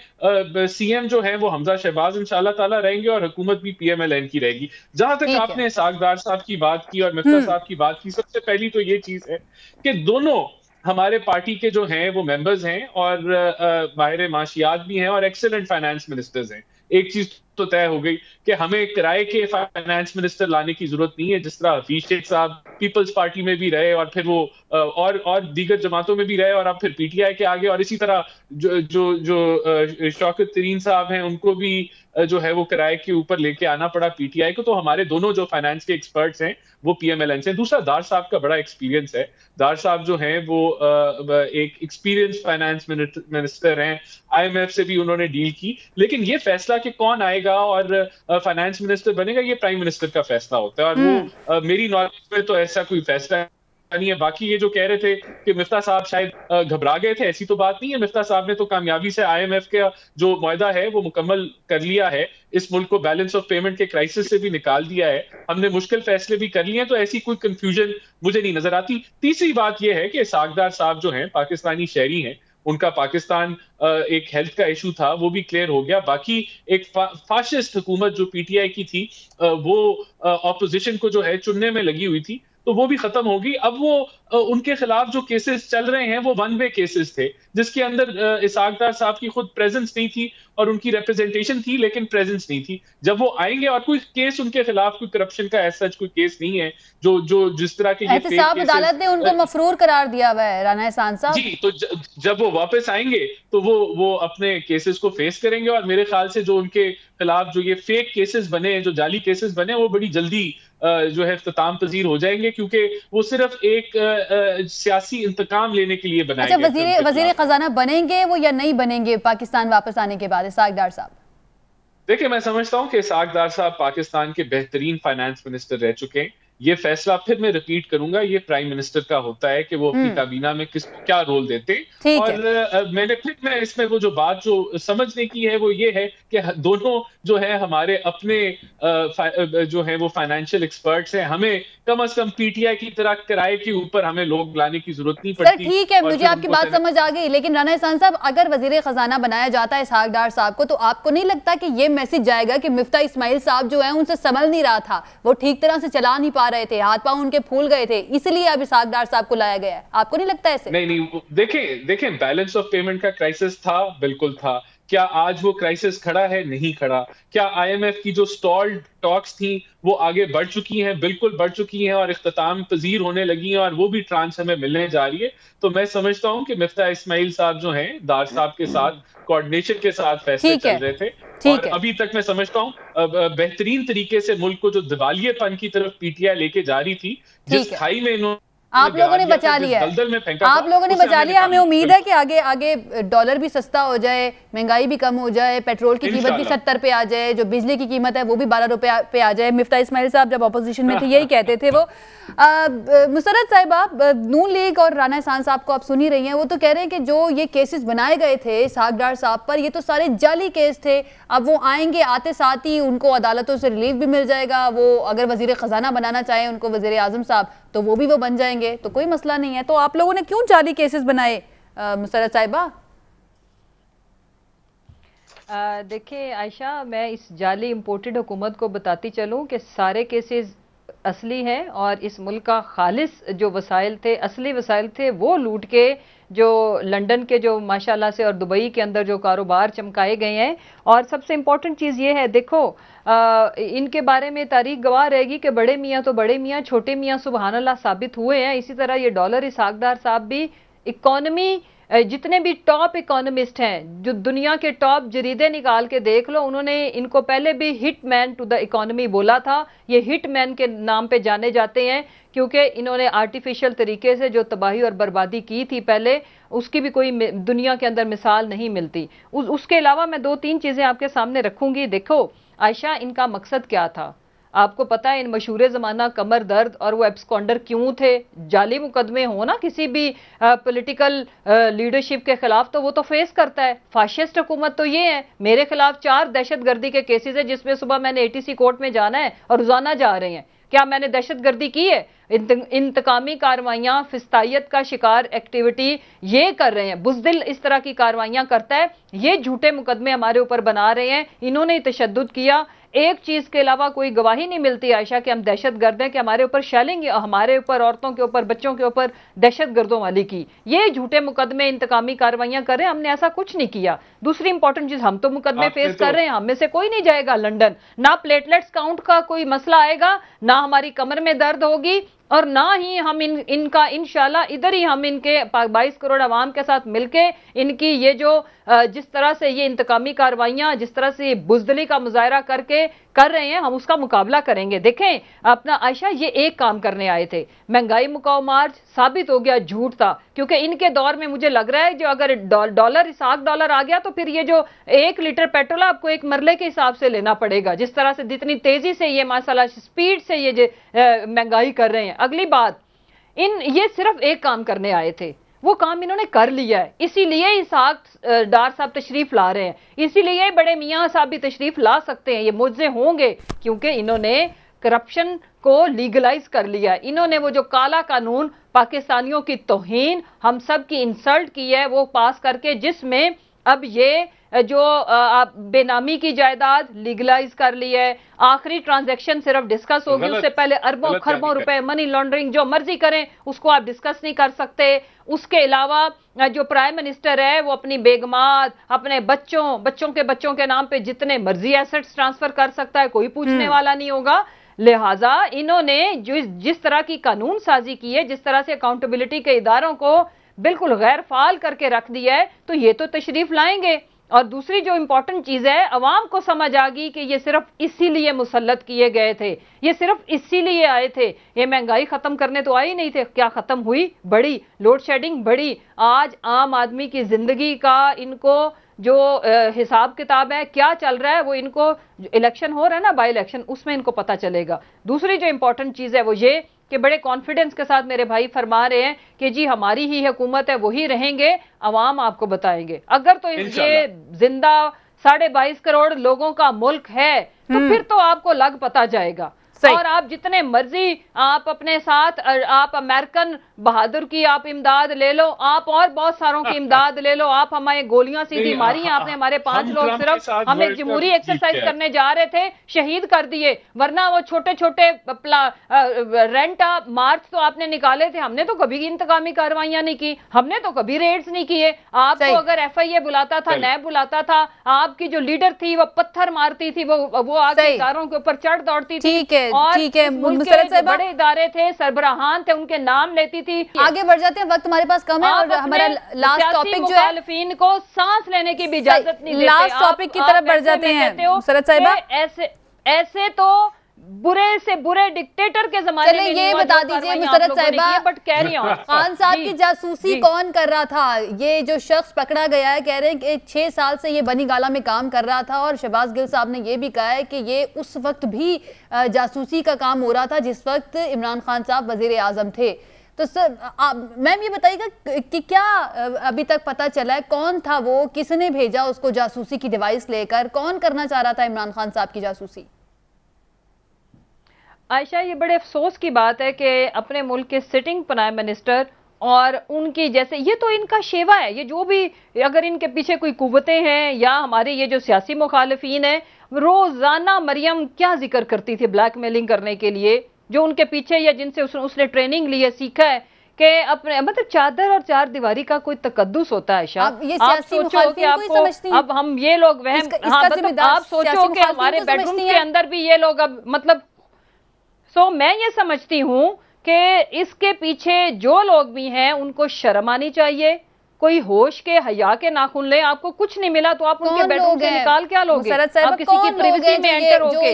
सीएम जो है वो हमजा शहबाज इंशाल्लाह ताला रहेंगे और हुकूमत भी पीएमएलएन की रहेगी। जहां तक आपने इसहाक डार साहब की बात की और मिफ्ता साहब की बात की, सबसे पहली तो ये चीज है कि दोनों हमारे पार्टी के जो हैं वो मेंबर्स हैं और माहिर माशियात भी हैं और एक्सीलेंट फाइनेंस मिनिस्टर्स हैं। एक चीज तो तय हो गई कि हमें किराए के फाइनेंस मिनिस्टर लाने की जरूरत नहीं है। जिस तरह हफीज शेख साहब पीपल्स पार्टी में भी रहे और फिर वो और दीगर जमातों में भी रहे और अब फिर पीटीआई के आगे, और इसी तरह जो शौकत तरीन साहब हैं उनको भी जो है वो किराए के ऊपर लेके आना पड़ा पीटीआई को। तो हमारे दोनों जो फाइनेंस के एक्सपर्ट्स हैं वो पीएमएलएन से। दूसरा, दार साहब का बड़ा एक्सपीरियंस है। दार साहब जो हैं वो एक एक्सपीरियंस फाइनेंस मिनिस्टर हैं, आईएमएफ से भी उन्होंने डील की। लेकिन ये फैसला कि कौन आएगा और फाइनेंस मिनिस्टर बनेगा, ये प्राइम मिनिस्टर का फैसला होता है और वो मेरी नॉलेज में तो ऐसा कोई फैसला नहीं है। बाकी ये जो कह रहे थे कि मिफ्ता साहब शायद घबरा गए थे, ऐसी तो बात नहीं है। मिफ्ता साहब ने तो कामयाबी से IMF का जो मुआहदा है वो मुकम्मल कर लिया है, इस मुल्क को बैलेंस ऑफ पेमेंट के क्राइसिस से भी निकाल दिया है, हमने मुश्किल फैसले भी कर लिए हैं, तो ऐसी कोई कंफ्यूजन मुझे नहीं नजर आती। तीसरी बात यह है कि सागदार साहब जो हैं पाकिस्तानी शहरी हैं, उनका पाकिस्तान एक हेल्थ का इशू था वो भी क्लियर हो गया। बाकी एक फाशिस्ट हुकूमत जो PTI की थी वो ऑपोजिशन को जो है चुनने में लगी हुई थी, तो वो भी खत्म होगी। अब वो उनके खिलाफ जो केसेस चल रहे हैं वो वन वे केसेस थे, जिसके अंदर इसाक डार साहब की खुद प्रेजेंस नहीं थी और उनकी रिप्रेजेंटेशन थी लेकिन प्रेजेंस नहीं थी। जब वो आएंगे और कोई केस उनके खिलाफ कोई करप्शन का ऐसा कोई केस नहीं है जो जो जिस तरह के एहतसाब अदालत ने उनको मफरूर करार दिया हुआ है राना एहसान साहब जी, तो जब वो वापस आएंगे तो वो अपने केसेस को फेस करेंगे और मेरे ख्याल से जो उनके खिलाफ जो ये फेक केसेस बने, जो जाली केसेस बने, वो बड़ी जल्दी जो है इख्तिताम पजीर हो जाएंगे, क्योंकि वो सिर्फ एक सियासी इंतकाम लेने के लिए बनाए गए। अच्छा, वजीर खजाना बनेंगे वो या नहीं बनेंगे पाकिस्तान वापस आने के बाद इसाक डार साहब? देखिए, मैं समझता हूं कि इसाक डार साहब पाकिस्तान के बेहतरीन फाइनेंस मिनिस्टर रह चुके हैं। ये फैसला फिर मैं रिपीट करूंगा, ये प्राइम मिनिस्टर का होता है कि वो अपनी काबीना में किसको क्या रोल देते हैं। और मैं इसमें वो जो बात जो समझने की है वो ये है कि दोनों जो है हमारे अपने जो है वो फाइनेंशियल एक्सपर्ट्स हैं। हमें कम से कम PTI की तरह किराए के ऊपर हमें लोग लाने की जरूरत नहीं पड़ती। ठीक है, मुझे आपकी बात समझ आ गई, लेकिन राना एहसान साहब, अगर वजीर खजाना बनाया जाता है इसाक डार साहब को, तो आपको नहीं लगता कि ये मैसेज जाएगा कि मिफ्ता इस्माइल साहब जो है उनसे संभल नहीं रहा था, वो ठीक तरह से चला नहीं पा रहे थे, हाथ पांव उनके फूल गए थे, इसलिए अब इसाक डार साहब को लाया गया है? आपको नहीं लगता ऐसे? नहीं, देखें बैलेंस ऑफ पेमेंट का क्राइसिस था, बिल्कुल था। क्या आज वो क्राइसिस खड़ा है? नहीं खड़ा। क्या IMF की जो स्टॉल्ड टॉक्स थी वो आगे बढ़ चुकी हैं? बिल्कुल बढ़ चुकी हैं और इख्तिताम पजीर होने लगी हैं और वो भी ट्रांस हमें मिलने जा रही है। तो मैं समझता हूं कि मिफ्ता इस्माइल साहब जो हैं दार साहब के साथ कोऑर्डिनेशन के साथ फैसले चल रहे थे और अभी तक मैं समझता हूं बेहतरीन तरीके से मुल्क को जो दिवालियेपन की तरफ PTI लेके जा रही थी, जिस खाई में इन्होंने आप लोगों ने बचा लिया है, आप लोगों ने बचा लिया। हमें उम्मीद है कि आगे आगे डॉलर भी सस्ता हो जाए, महंगाई भी कम हो जाए, पेट्रोल की कीमत भी 70 पे आ जाए, जो बिजली की कीमत है वो भी 12 रुपए पे आ जाए। मिफ्ता इस्माइल साहब जब अपोजिशन में थे यही कहते थे वो। मुसरत साहिबा, नून लीग और राना एहसान साहब को आप सुन ही रही हैं, वो तो कह रहे हैं कि जो ये केसेस बनाए गए थे इसाक डार साहब पर, ये तो सारे जाली केस थे। अब वो आएंगे, आते साथ ही उनको अदालतों से रिलीफ भी मिल जाएगा, वो अगर वजीर खजाना बनाना चाहे उनको वजीर आजम साहब, तो वो भी वो बन जाएंगे, तो कोई मसला नहीं है। तो आप लोगों ने क्यों जाली केसेस बनाए मुसरत साहिबा? देखिए आयशा, मैं इस जाली इंपोर्टेड हुकूमत को बताती चलूं कि सारे केसेस असली हैं और इस मुल्क का खालिस जो वसाइल थे, असली वसाइल थे, वो लूट के जो लंदन के जो माशाल्लाह से और दुबई के अंदर जो कारोबार चमकाए गए हैं। और सबसे इम्पोर्टेंट चीज़ ये है, देखो इनके बारे में तारीख गवाह रहेगी कि बड़े मियाँ तो बड़े मियाँ, छोटे मियाँ सुबहान अल्लाह साबित हुए हैं। इसी तरह ये डॉलर इसाक डार साहब भी इकोनॉमी, जितने भी टॉप इकोनॉमिस्ट हैं, जो दुनिया के टॉप जरीदे निकाल के देख लो, उन्होंने इनको पहले भी hit man to the economy बोला था। ये हिट मैन के नाम पे जाने जाते हैं क्योंकि इन्होंने आर्टिफिशियल तरीके से जो तबाही और बर्बादी की थी पहले, उसकी भी कोई दुनिया के अंदर मिसाल नहीं मिलती। उसके अलावा मैं 2-3 चीजें आपके सामने रखूंगी। देखो आयशा, इनका मकसद क्या था? आपको पता है इन मशहूर ज़माना कमर दर्द और वो एब्सकॉन्डर क्यों थे? जाली मुकदमे हो ना किसी भी पॉलिटिकल लीडरशिप के खिलाफ, तो वो तो फेस करता है। फाशिस्ट हुकूमत तो ये है, मेरे खिलाफ 4 दहशतगर्दी के केसेस है जिसमें सुबह मैंने ATC कोर्ट में जाना है और रोजाना जा रहे हैं। क्या मैंने दहशतगर्दी की है? इंतकामी कार्रवाइयां, फिस्तायत का शिकार एक्टिविटी ये कर रहे हैं, बुज़दिल इस तरह की कार्रवाइयां करता है, ये झूठे मुकदमे हमारे ऊपर बना रहे हैं। इन्होंने तशद्दुद किया। एक चीज के अलावा कोई गवाही नहीं मिलती आयशा कि हम दहशतगर्द हैं, कि हमारे ऊपर शेलिंग, हमारे ऊपर, औरतों के ऊपर, बच्चों के ऊपर दहशतगर्दों वाली की। ये झूठे मुकदमे, इंतकामी कार्रवाइयां कर रहे हैं, हमने ऐसा कुछ नहीं किया। दूसरी इंपॉर्टेंट चीज, हम तो मुकदमे फेस कर रहे हैं, हम में से कोई नहीं जाएगा लंदन। ना प्लेटलेट्स काउंट का कोई मसला आएगा, ना हमारी कमर में दर्द होगी, और ना ही हम इनका इंशाल्लाह इधर ही हम इनके 22 करोड़ आवाम के साथ मिलके इनकी ये जो जिस तरह से ये इंतकामी कार्रवाइयां, जिस तरह से बुज़दिली का मुजाहरा करके कर रहे हैं, हम उसका मुकाबला करेंगे। देखें अपना आयशा, ये एक काम करने आए थे, महंगाई मुकाओ मार्च साबित हो गया झूठ था, क्योंकि इनके दौर में मुझे लग रहा है जो अगर डॉलर इसाक डॉलर आ गया तो फिर ये जो 1 लीटर पेट्रोल आपको एक मरले के हिसाब से लेना पड़ेगा, जिस तरह से जितनी तेजी से ये माशाल्लाह स्पीड से ये महंगाई कर रहे हैं। अगली बात, ये सिर्फ एक काम करने आए थे, वो काम इन्होंने कर लिया है, इसीलिए इसहाक डार साहब तशरीफ ला रहे हैं, इसीलिए बड़े मियाँ साहब भी तशरीफ ला सकते हैं, ये मुझसे होंगे, क्योंकि इन्होंने करप्शन को लीगलाइज कर लिया है। इन्होंने वो जो काला कानून पाकिस्तानियों की तौहीन, हम सब की इंसल्ट की है, वो पास करके, जिसमें अब ये जो बेनामी की जायदाद लीगलाइज कर ली है, आखिरी ट्रांजैक्शन सिर्फ डिस्कस होगी, उससे पहले अरबों खरबों रुपए मनी लॉन्ड्रिंग जो मर्जी करें उसको आप डिस्कस नहीं कर सकते। उसके अलावा जो प्राइम मिनिस्टर है वो अपनी बेगमात, अपने बच्चों के नाम पे जितने मर्जी एसेट्स ट्रांसफर कर सकता है, कोई पूछने वाला नहीं होगा। लिहाजा इन्होंने जिस तरह की कानून साजी की है, जिस तरह से अकाउंटेबिलिटी के इदारों को बिल्कुल गैर फाल करके रख दिया है, तो ये तो तशरीफ लाएंगे। और दूसरी जो इंपॉर्टेंट चीज है, अवाम को समझ आ गई कि ये सिर्फ इसीलिए मुसल्लत किए गए थे, ये सिर्फ इसीलिए आए थे, ये महंगाई खत्म करने तो आए ही नहीं थे। क्या खत्म हुई? बड़ी लोड शेडिंग बढ़ी। आज आम आदमी की जिंदगी का इनको जो हिसाब किताब है, क्या चल रहा है, वो इनको इलेक्शन हो रहा है ना, बाई इलेक्शन, उसमें इनको पता चलेगा। दूसरी जो इंपॉर्टेंट चीज है वो ये कि बड़े कॉन्फिडेंस के साथ मेरे भाई फरमा रहे हैं कि जी हमारी ही हुकूमत है, वही रहेंगे, अवाम आपको बताएंगे। अगर तो ये जिंदा 22.5 करोड़ लोगों का मुल्क है तो फिर तो आपको लग पता जाएगा। और आप जितने मर्जी आप अपने साथ, आप अमेरिकन बहादुर की आप इमदाद ले लो, आप और बहुत सारों की इमदाद ले लो, आप हमारे गोलियां सीधी मारी हैं आपने, हमारे 5 लोग सिर्फ हमें जमहूरी एक्सरसाइज करने जा रहे थे, शहीद कर दिए। वरना वो छोटे छोटे रेंट मार्च तो आपने निकाले थे, हमने तो कभी इंतकामी कार्रवाइयां नहीं की, हमने तो कभी रेड्स नहीं किए। आपको अगर FIA बुलाता था, नैब बुलाता था, आपकी जो लीडर थी वो पत्थर मारती थी, वो आगे इदारों के ऊपर चढ़ दौड़ती थी। ठीक है मुसरत साहिबा, बड़े इदारे थे, सरबराहान थे, उनके नाम लेती थी। आगे बढ़ जाते हैं, वक्त हमारे पास कम है और हमारा लास्ट टॉपिक जो है, मुखालिफिन को सांस लेने की भी इजाजत नहीं देते। लास्ट टॉपिक की तरफ बढ़ जाते हैं मुसरत साहिबा। ऐसे तो बुरे से बुरे डिक्टेटर के जमाने में ये बता दीजिए मुसरत साहिबा, बट कह रही हूं खान साहब की जासूसी कौन कर रहा था? ये जो शख्स पकड़ा गया है, कह रहे हैं कि 6 साल से ये बनी गाला में काम कर रहा था, और शहबाज गिल साहब ने ये भी कहा है कि ये उस वक्त भी जासूसी का काम हो रहा था जिस वक्त इमरान खान साहब वजीर आजम थे। तो सर मैम ये बताइएगा कि क्या अभी तक पता चला है कौन था वो, किसने भेजा उसको जासूसी की डिवाइस लेकर, कौन करना चाह रहा था इमरान खान साहब की जासूसी? आयशा, ये बड़े अफसोस की बात है कि अपने मुल्क के सिटिंग प्राइम मिनिस्टर और उनकी जैसे, ये तो इनका शेवा है, ये जो भी अगर इनके पीछे कोई कुव्वतें हैं या हमारे ये जो सियासी मुखालिफिन है, रोजाना मरियम क्या जिक्र करती थी ब्लैकमेलिंग करने के लिए, जो उनके पीछे या जिनसे उसने ट्रेनिंग ली है, सीखा है कि अपने मतलब चादर और चार दीवारी का कोई तकद्दुस होता है। शायद आप सोचो कि आपको अब हम ये लोग वहम, आप सोचो कि हमारे बेडरूम के अंदर भी ये लोग अब मतलब मैं ये समझती हूं कि इसके पीछे जो लोग भी हैं उनको शर्म आनी चाहिए, कोई होश के हया के नाखून ले। आपको कुछ नहीं मिला तो आप उनके बेडरूम से निकाल क्या लोगे? आप किसी की प्राइवेसी में एंटर होके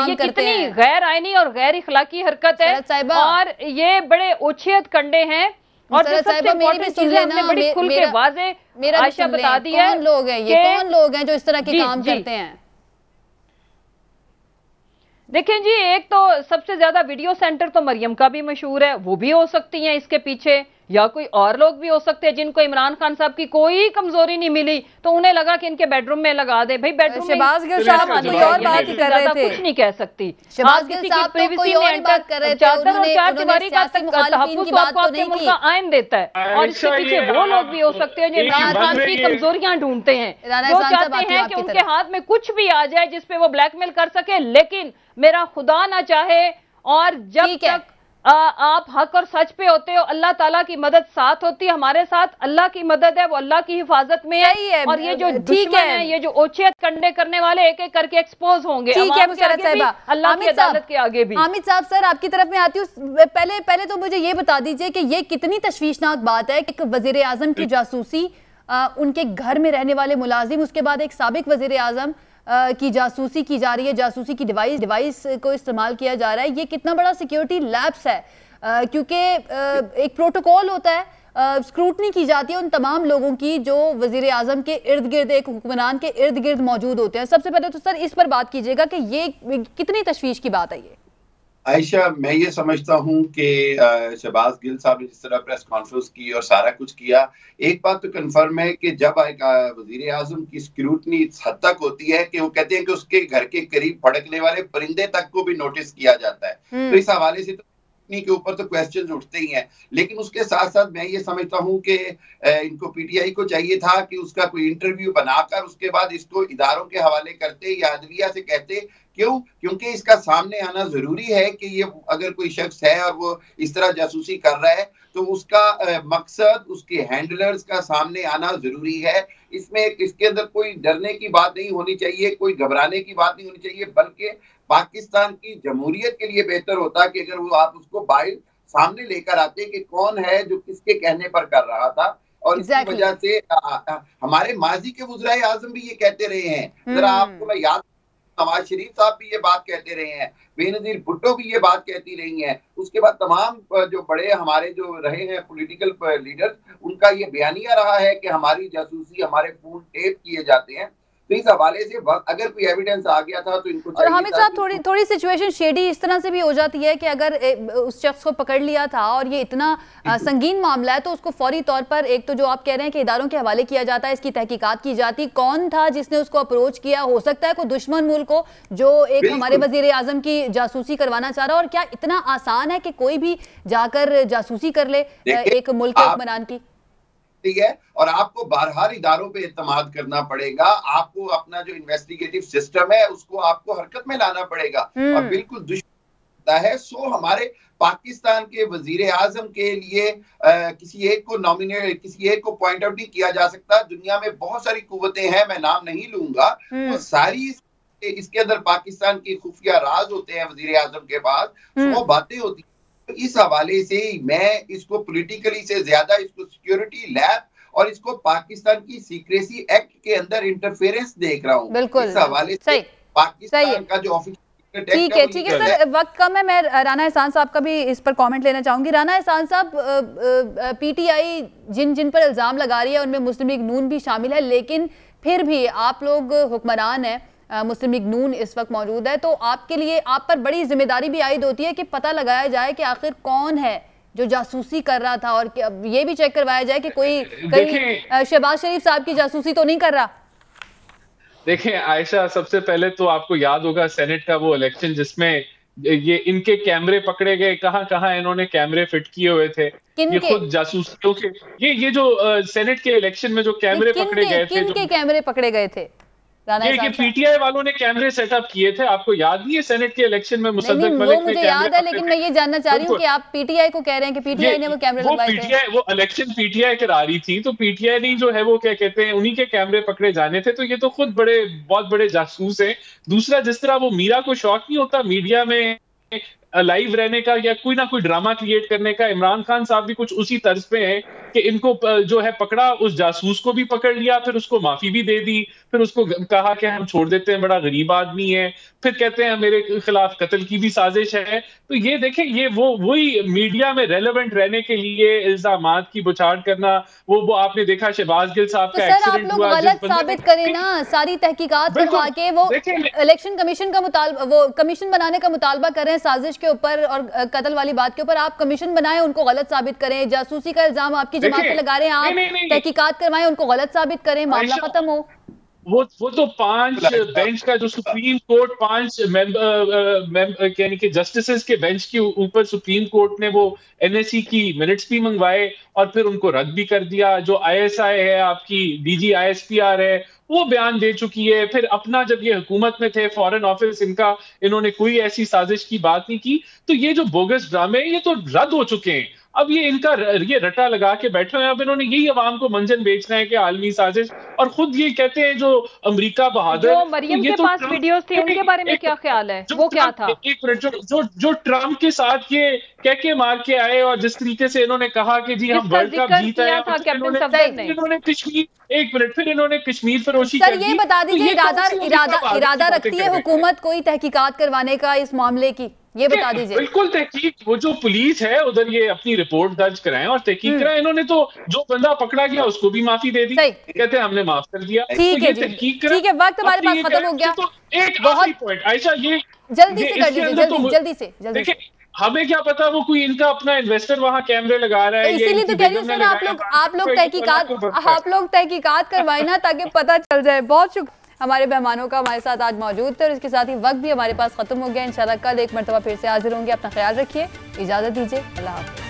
ये कितनी गैर आईनी और गैर इखलाकी हरकत है, और ये बड़े ओछियत कंडे हैं। और जो सबसे इम्पोर्टेंट चीज है, हमने बड़ी खुल के वाज़े आयशा बता दी है, कौन लोग हैं ये, कौन लोग हैं जो इस तरह के काम करते हैं? देखें जी, एक तो सबसे ज्यादा वीडियो सेंटर तो मरियम का भी मशहूर है, वो भी हो सकती हैं इसके पीछे, या कोई और लोग भी हो सकते हैं जिनको इमरान खान साहब की कोई कमजोरी नहीं मिली तो उन्हें लगा कि इनके बेडरूम में लगा दे। भाई बेडरूम में शहबाज गिल साहब कोई और बात ही कर रहे थे, कुछ नहीं कह सकती। शहबाज गिल साहब तो कोई और बात कर रहे थे, चादर और चार दीवारी का तहफ्फुज़ आपके मुल्क का आइन देता है, और इसके पीछे वो लोग भी हो सकते हैं जो इमरान खान की कमजोरियां ढूंढते हैं, जो चाहते हैं कि उनके हाथ में कुछ भी आ जाए जिसपे वो ब्लैकमेल कर सके। लेकिन मेरा खुदा ना चाहे, और जब तक आप हक और सच पे होते हो, अल्लाह ताला की मदद साथ होती है, हमारे साथ अल्लाह की मदद है, वो अल्लाह की हिफाजत में है। और ये जो दुश्मन है, ये जो ओछियत कंडे करने वाले एक एक करके एक्सपोज होंगे। ठीक है मुसरत साहिबा, अल्लाह की अदालत के आगे भी। हामिद साहब सर आपकी तरफ में आती हूँ, पहले तो मुझे ये बता दीजिए कि ये कितनी तशवीशनाक बात है कि वजीर आजम की जासूसी, उनके घर में रहने वाले मुलाजिम, उसके बाद एक साबिक वजीर आजम की जासूसी की जा रही है, जासूसी की डिवाइस को इस्तेमाल किया जा रहा है। ये कितना बड़ा सिक्योरिटी लैप्स है, क्योंकि एक प्रोटोकॉल होता है, स्क्रूटनी की जाती है उन तमाम लोगों की जो वजीर आजम के इर्द गिर्द, एक हुक्मरान के इर्द गिर्द मौजूद होते हैं। सबसे पहले तो सर इस पर बात कीजिएगा कि ये कितनी तशवीश की बात है ये? आयशा, मैं ये समझता हूँ कि शहबाज गिल साहब ने जिस तरह प्रेस कॉन्फ्रेंस की और सारा कुछ किया, एक बात तो कंफर्म है कि जब एक वजीर आजम की स्क्रूटनी इस हद तक होती है कि वो कहते हैं कि उसके घर के करीब भड़कने वाले परिंदे तक को भी नोटिस किया जाता है, तो इस हवाले से तो के ऊपर तो क्वेश्चन उठते ही हैं। लेकिन उसके साथ साथ मैं ये समझता हूँ कि इनको पीटीआई को चाहिए था कि उसका कोई इंटरव्यू बनाकर उसके बाद इसको इदारों के हवाले करते या अदलिया से कहते। क्यों? क्योंकि इसका सामने आना जरूरी है कि ये अगर कोई शख्स है और वो इस तरह जासूसी कर रहा है तो उसका मकसद, उसके हैंडलर्स का सामने आना जरूरी है। इसमें इसके अंदर कोई डरने की बात नहीं होनी चाहिए, कोई घबराने की बात नहीं होनी चाहिए, बल्कि पाकिस्तान की जमहूरियत के लिए बेहतर होता कि अगर वो आप उसको बाहर सामने लेकर आते कि कौन है जो किसके कहने पर कर रहा था। और इसी वजह से हमारे माजी के वज़ीर आज़म भी ये कहते रहे हैं। जरा आपको मैं याद, नवाज शरीफ साहब भी ये बात कहते रहे हैं, बेनजीर भुट्टो भी ये बात कहती रही हैं। उसके बाद तमाम जो बड़े हमारे जो रहे हैं पॉलिटिकल लीडर्स, उनका ये बयानिया रहा है कि हमारी जासूसी, हमारे फोन टेप किए जाते हैं। तो इस हवाले से अगर कोई एविडेंस आ गया था तो इनको और हामिद साहब थोड़ी सिचुएशन शेडी इस तरह से भी हो जाती है कि अगर उस शख्स को पकड़ लिया था और ये इतना संगीन मामला है तो उसको फौरी तौर पर, एक तो जो आप कह रहे हैं कि इदारों के हवाले किया जाता है, इसकी तहकीकात की जाती, कौन था जिसने उसको अप्रोच किया, हो सकता है कोई दुश्मन मुल्क हो जो एक हमारे वजीर आजम की जासूसी करवाना चाह रहा हो। और क्या इतना आसान है कि कोई भी जाकर जासूसी कर ले एक मुल्क के हुक्मरान की? ठीक है, और आपको बारहार इदारों पे इत्तेमाद करना पड़ेगा। आपको अपना जो इन्वेस्टिगेटिव सिस्टम है उसको आपको हरकत में लाना पड़ेगा और बिल्कुल दुश्मन है। सो हमारे पाकिस्तान के वजीर आजम के लिए किसी एक को नॉमिनेट, किसी एक को पॉइंट आउट नहीं किया जा सकता। दुनिया में बहुत सारी कुव्वतें हैं, मैं नाम नहीं लूंगा, वो सारी इसके अंदर पाकिस्तान की खुफिया राज होते हैं वजीर आजम के पास, वो बातें होती हैं। तो इस हवाले से मैं इसको पॉलिटिकली से ज्यादा इसको सिक्योरिटी लैब और इसको पाकिस्तान की सीक्रेसी एक्ट के अंदर इंटरफेरेंस देख रहा हूँ। बिल्कुल, इस हवाले से पाकिस्तान का जो ऑफिशियल ठीक है सर, वक्त कम है। मैं राना एहसान साहब का भी इस पर कमेंट लेना चाहूंगी। राना एहसान साहब, पीटीआई जिन जिन पर इल्जाम लगा रही है उनमें मुस्लिम लीग नून भी शामिल है, लेकिन फिर भी आप लोग हुक्मरान हैं, मुस्लिम लीग नून इस वक्त मौजूद है, तो आपके लिए, आप पर बड़ी जिम्मेदारी भी आयद होती है कि पता लगाया जाए कि आखिर कौन है जो जासूसी कर रहा था, और ये भी चेक करवाया जाए कि कोई कहीं शहबाज शरीफ साहब की जासूसी तो नहीं कर रहा। देखें आयशा, सबसे पहले तो आपको याद होगा सेनेट का वो इलेक्शन जिसमें ये इनके कैमरे पकड़े गए, कहाँ कहाँ इन्होंने कैमरे फिट किए हुए थे। ये खुद जासूसियों के, ये जो सेनेट के इलेक्शन में जो कैमरे पकड़े गए थे, किनके कैमरे पकड़े गए थे? ये पीटीआई वालों ने कैमरे सेटअप किए थे। आपको याद नहीं है सेनेट के इलेक्शन में मुसद्दक मलिक ने? मुझे याद है, लेकिन मैं ये जानना चाह रही हूँ कि आप पीटीआई को कह रहे हैं कि पीटीआई ने वो कैमरे लगवाए थे। वो इलेक्शन पीटीआई करा रही थी, तो पीटीआई ने जो है वो क्या कहते हैं उन्हीं के कैमरे पकड़े जाने थे। तो ये तो खुद बहुत बड़े जासूस हैं। दूसरा, जिस तरह वो मीरा को शौक नहीं होता मीडिया में लाइव रहने का या कोई ना कोई ड्रामा क्रिएट करने का, इमरान खान साहब भी कुछ उसी तर्ज पे हैं कि इनको जो है पकड़ा, उस जासूस को भी पकड़ लिया, फिर उसको माफी भी दे दी, फिर उसको कहा कि हम छोड़ देते हैं, बड़ा गरीब आदमी है, फिर कहते हैं मेरे खिलाफ कत्ल की भी साजिश है। तो ये देखें, ये वही मीडिया में रेलेवेंट रहने के लिए इल्जामात की बुछाड़ करना। वो आपने देखा शहबाज गिल साहब का एक्सीडेंट हुआ, गलत साबित करें ना, सारी तहकीकात करवा के वो इलेक्शन कमीशन का वो कमीशन बनाने का मुतालबा कर रहे हैं साजिश के ऊपर और कत्ल वाली बात के ऊपर। आप कमीशन बनाएं, उनको गलत साबित करें। जासूसी का इल्जाम आपकी जमात पे लगा रहे हैं, आप तहकीकात करवाएं, उनको गलत साबित करें, मामला खत्म हो। वो तो 5 बेंच का जो सुप्रीम कोर्ट 5 यानी कि जस्टिसेस के बेंच के ऊपर सुप्रीम कोर्ट ने वो एनएससी की मिनट्स भी मंगवाए और फिर उनको रद्द भी कर दिया। जो आईएसआई है, आपकी डीजी आईएसपीआर है, वो बयान दे चुकी है। फिर अपना जब ये हुकूमत में थे, फॉरेन ऑफिस इन्होंने कोई ऐसी साजिश की बात नहीं की। तो ये जो बोगस ड्रामे ये तो रद्द हो चुके हैं। अब ये इनका ये रटा लगा के बैठे हुए हैं। अब इन्होंने यही अवाम को मंजन बेचना है कि आलमी साजिश, और खुद ये कहते हैं जो अमेरिका बहादुर, जो मरियम के पास वीडियोस थे उनके बारे में क्या ख्याल है? वो क्या था? एक मिनट, जो ट्रम्प के साथ ये कहके मार के आए और जिस तरीके से इन्होंने कहा कि जी हम वर्ल्ड कप जीत आए, इन्होंने कश्मीर, एक मिनट, फिर इन्होंने कश्मीर फरोशी सर ये बता दीजिए, इरादा रखती है हुकूमत कोई तहकीकात करवाने का इस मामले की? ये बता दीजिए। बिल्कुल तहकीक, वो जो पुलिस है उधर ये अपनी रिपोर्ट दर्ज कराएं और तहकीक कराएं। इन्होंने तो जो बंदा पकड़ा गया उसको भी माफी दे दी, कहते हैं हमने माफ कर दिया। ठीक है, ठीक है, वक्त हमारे पास खत्म हो गया। तो एक बहुत पॉइंट आयशा, जल्दी से कर दीजिए, जल्दी से। देखिए हमें क्या पता वो कोई इनका अपना इन्वेस्टर वहां कैमरे लगा रहा है, इसीलिए तो कह रही हूँ सर, आप लोग तहकीकात करवाए ना, ताकि पता चल जाए। बहुत शुक्रिया हमारे मेहमानों का हमारे साथ आज मौजूद थे, और इसके साथ ही वक्त भी हमारे पास खत्म हो गया। इंशाल्लाह कल एक मरतबा फिर से हाजिर होंगे। अपना ख्याल रखिए, इजाजत दीजिए, अल्लाह हाफ़िज़।